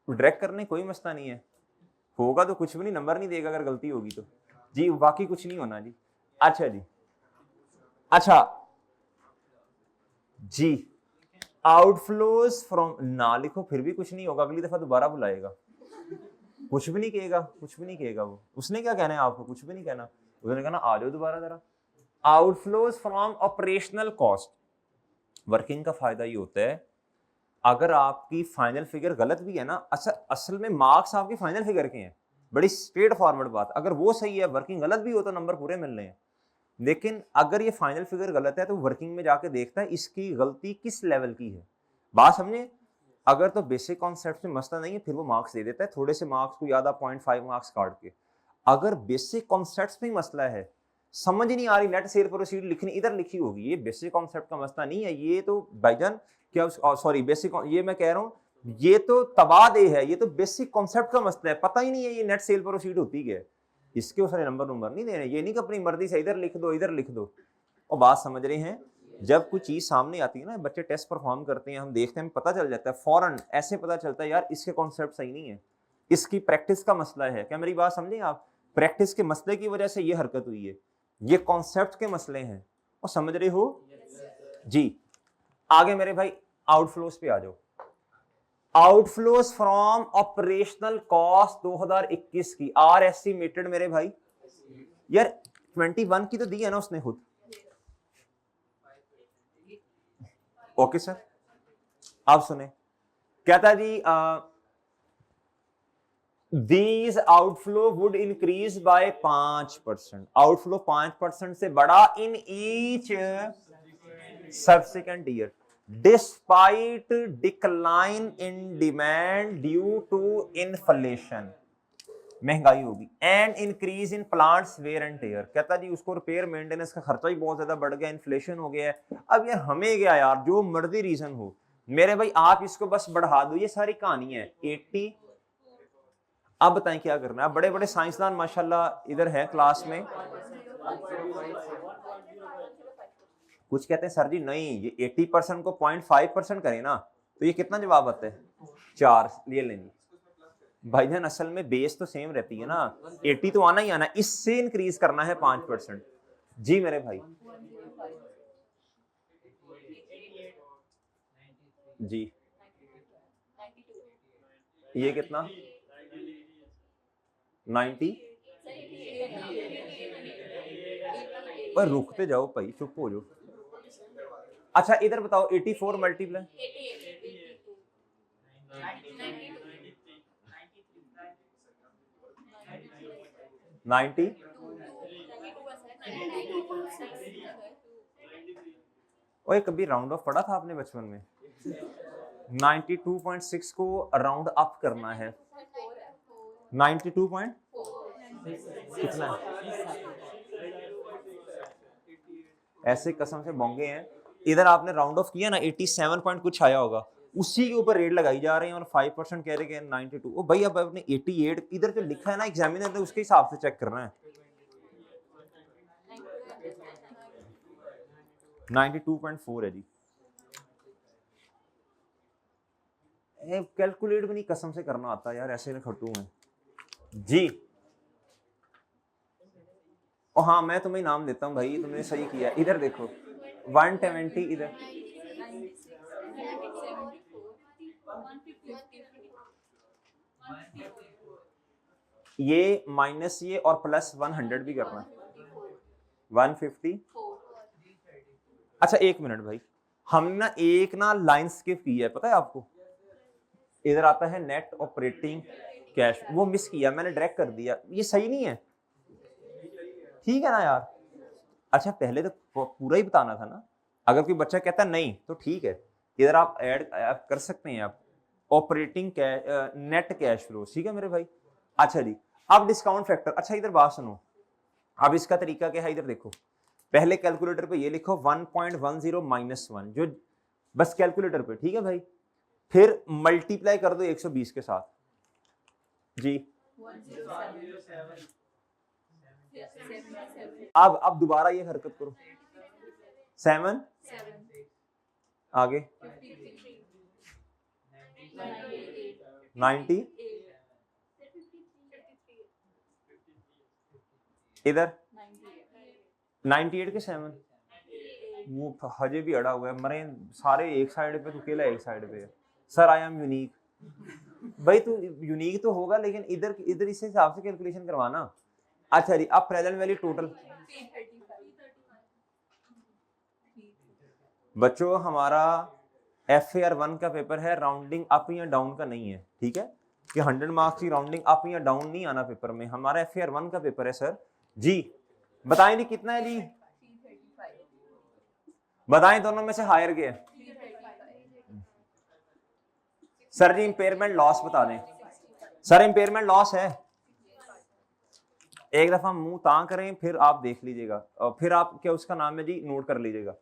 डायरेक्ट करने कोई मसला नहीं है, होगा तो कुछ भी नहीं, नंबर नहीं देगा अगर गलती होगी तो जी, बाकी कुछ नहीं होना जी। अच्छा जी, अच्छा जी, आउटफ्लोज फ्रॉम ना लिखो फिर भी कुछ नहीं होगा, अगली दफा दोबारा बुलाएगा, कुछ भी नहीं कहेगा वो। उसने क्या कहना है आपको? कुछ भी नहीं कहना, उसने कहना आ जाओ दोबारा जरा। Outflows from operational cost. Working का फायदा ये होता है, अगर आपकी फाइनल फिगर गलत भी है ना, असल में मार्क्स आपकी फाइनल फिगर के हैं, बड़ी स्ट्रेट फॉरवर्ड बात, अगर वो सही है, वर्किंग गलत भी हो तो नंबर पूरे मिल रहे हैं। लेकिन अगर ये फाइनल फिगर गलत है तो वर्किंग में जाके देखता है इसकी गलती किस लेवल की है, बात समझे? अगर तो बेसिक कॉन्सेप्ट में मसला नहीं है फिर वो मार्क्स दे देता है, थोड़े से मार्क्स को याद 0.5 मार्क्स काट के। अगर बेसिक कॉन्सेप्ट में मसला है, समझ ही नहीं आ रही, नेट सेल प्रोसीड लिखनी इधर लिखी होगी, ये बेसिक कॉन्सेप्ट का मसला नहीं है, ये तो भाईजान क्या सॉरी बेसिक, ये मैं कह रहा हूँ ये तो तबादे है, ये तो बेसिक कॉन्सेप्ट का मसला है, पता ही नहीं है ये नेट सेल प्रोसीड होती है, इसके सारे नंबर नहीं देने। ये नहीं कि अपनी मर्जी से इधर लिख दो। और बात समझ रहे हैं? जब कोई चीज सामने आती है ना, बच्चे टेस्ट परफॉर्म करते हैं, हम देखते हैं, पता चल जाता है फौरन, ऐसे पता चलता है यार इसके कॉन्सेप्ट सही नहीं है, इसकी प्रैक्टिस का मसला है। क्या मेरी बात समझे आप? प्रैक्टिस के मसले की वजह से ये हरकत हुई है, ये कॉन्सेप्ट के मसले हैं, और समझ रहे हो जी। आगे मेरे भाई आउटफ्लोज पे आ जाओ। आउटफ्लोज फ्रॉम ऑपरेशनल कॉस्ट 2021 की आर एस्टिमेटेड मेरे भाई, यार 21 की तो दी है ना उसने खुद। ओके सर, आप सुने, कहता जी these outflow would increase by 5%, outflow 5% से बड़ा in each subsequent year despite decline in demand due to inflation. महंगाई होगी। And increase in plants wear and tear, कहता जी उसको रिपेयर मेंटेनेंस का खर्चा ही बहुत ज्यादा बढ़ गया, इन्फ्लेशन हो गया है। अब यार हमें क्या यार, जो मर्जी रीजन हो मेरे भाई, आप इसको बस बढ़ा दो, ये सारी कहानी है 80। अब बताएं क्या करना है। बड़े बड़े साइंसदान माशाल्लाह इधर है क्लास में, कुछ कहते हैं सर जी नहीं ये 80% को 0.5% करें ना तो ये कितना जवाब आता है 4, ले लेंगे भाईजान। असल में बेस तो सेम रहती है ना, 80 तो आना ही आना, इससे इंक्रीज करना है 5%। जी मेरे भाई जी, ये कितना 90, पर रुकते जाओ भाई, चुप हो जाओ। अच्छा इधर बताओ 84 मल्टीप्लाई 90, ओए कभी राउंड ऑफ पढ़ा था आपने बचपन में? 92.6 को राउंड अप करना है, 92 पॉइंट कितना है? ऐसे कसम से बोंगे हैं, इधर आपने राउंड ऑफ किया ना 87 पॉइंट कुछ आया होगा, उसी के ऊपर रेट लगाई जा रहे हैं और 5% कह रहे हैं 92। ओ भाई अब आपने 88 इधर जो लिखा है ना एग्जामिनर ने उसके हिसाब से चेक करना है। 92.4 है जी। कैलकुलेट भी नहीं कसम से करना आता यार, ऐसे में खट्टू में जी। ओ हाँ मैं तुम्हें नाम देता हूँ भाई, तुमने सही किया। इधर देखो 170, इधर ये माइनस ये और प्लस 100 भी करना है 150। अच्छा एक मिनट भाई, हमने ना एक ना लाइन स्किप की है पता है आपको, इधर आता है नेट ऑपरेटिंग कैश, वो मिस किया मैंने, डायरेक्ट कर दिया, ये सही नहीं है। ठीक है ना यार। अच्छा पहले तो पूरा ही बताना था ना, अगर कोई बच्चा कहता नहीं तो ठीक है, इधर आप ऐड कर सकते हैं आप operating cash net cash flow, ठीक है मेरे भाई। अच्छा जी अब डिस्काउंट फैक्टर, अच्छा इधर बात सुनो, अब इसका तरीका क्या है, इधर देखो पहले कैलकुलेटर पे ये लिखो 1.10 माइनस 1, जो बस कैलकुलेटर पे, ठीक है भाई, फिर मल्टीप्लाई कर दो 120 के साथ जी। अब दोबारा ये हरकत करो, 7 आगे 90, इधर 98 के 7, वो हजे भी अड़ा हुआ है, मरे सारे एक साइड पे तो अकेला एक साइड पे है। सर आई एम यूनिक, भाई तू यूनिक तो होगा लेकिन इधर इधर इस हिसाब से कैलकुलेशन करवाना। अच्छा जी अब प्रेजेंट वैल्यू टोटल, बच्चों हमारा FAR1 का पेपर है, राउंडिंग अप या डाउन का नहीं है, ठीक है, कि 100 मार्क्स की राउंडिंग अप या डाउन नहीं आना पेपर में, हमारा FAR1 का पेपर है सर जी। बताएं जी कितना है जी, बताएं दोनों में से हायर के है सर जी। इंपेयरमेंट लॉस बता दें सर, इंपेयरमेंट लॉस है, एक दफा मुंह तां करें फिर आप देख लीजिएगा और फिर आप क्या उसका नाम है जी नोट कर लीजिएगा।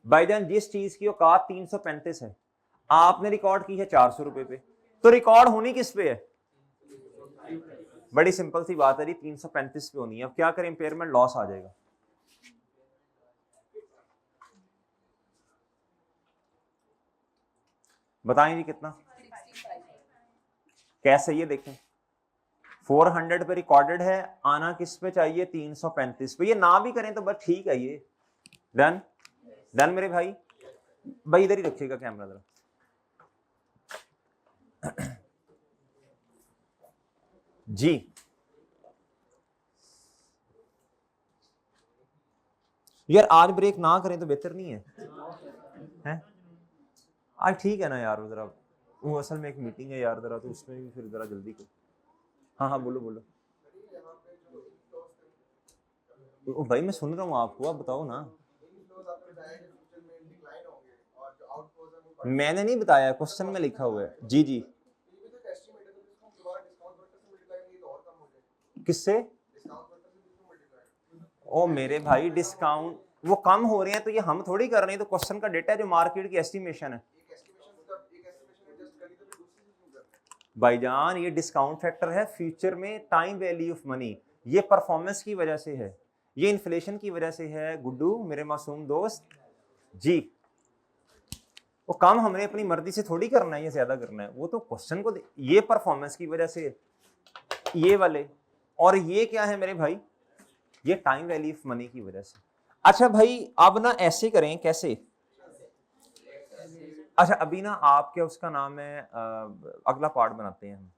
भाईजान जिस चीज की औकात 335 है, आपने रिकॉर्ड की है 400 रुपए पे, तो रिकॉर्ड होनी किस पे है? बड़ी सिंपल सी बात है जी, 335 पे होनी है। अब क्या करें, इंपेयरमेंट लॉस आ जाएगा। बताएं जी कितना, कैसे, ये देखें 400 पे रिकॉर्डेड है, आना किस पे चाहिए 335 पे, ये ना भी करें तो बस ठीक है। ये डन डन मेरे भाई, भाई इधर ही रखिएगा कैमरा जरा। जी यार आज ब्रेक ना करें तो बेहतर नहीं है, हैं? आज ठीक है ना यार, जरा वो असल में एक मीटिंग है यार जरा, तो उसमें भी फिर जरा जल्दी कर। हाँ हाँ बोलो बोलो। ओ भाई मैं सुन रहा हूँ आपको, आप बताओ ना। मैंने नहीं बताया, क्वेश्चन में लिखा हुआ है जी जी। किससे? ओ मेरे भाई डिस्काउंट वो कम हो रहे हैं तो ये हम थोड़ी कर रहे हैं, तो क्वेश्चन का डेटा है जो मार्केट की एस्टिमेशन है भाईजान। ये डिस्काउंट फैक्टर है फ्यूचर में टाइम वैल्यू ऑफ मनी, ये परफॉर्मेंस की वजह से है, ये इन्फ्लेशन की वजह से है गुड्डू मेरे मासूम दोस्त जी। वो काम हमने अपनी मर्जी से थोड़ी करना है, ये ज्यादा करना है, वो तो क्वेश्चन को ये परफॉर्मेंस की वजह से ये वाले, और ये क्या है मेरे भाई, ये टाइम वैल्यू ऑफ मनी की वजह से। अच्छा भाई अब ना ऐसे करें, कैसे? अच्छा अभी ना आपके उसका नाम है अगला पार्ट बनाते हैं हम,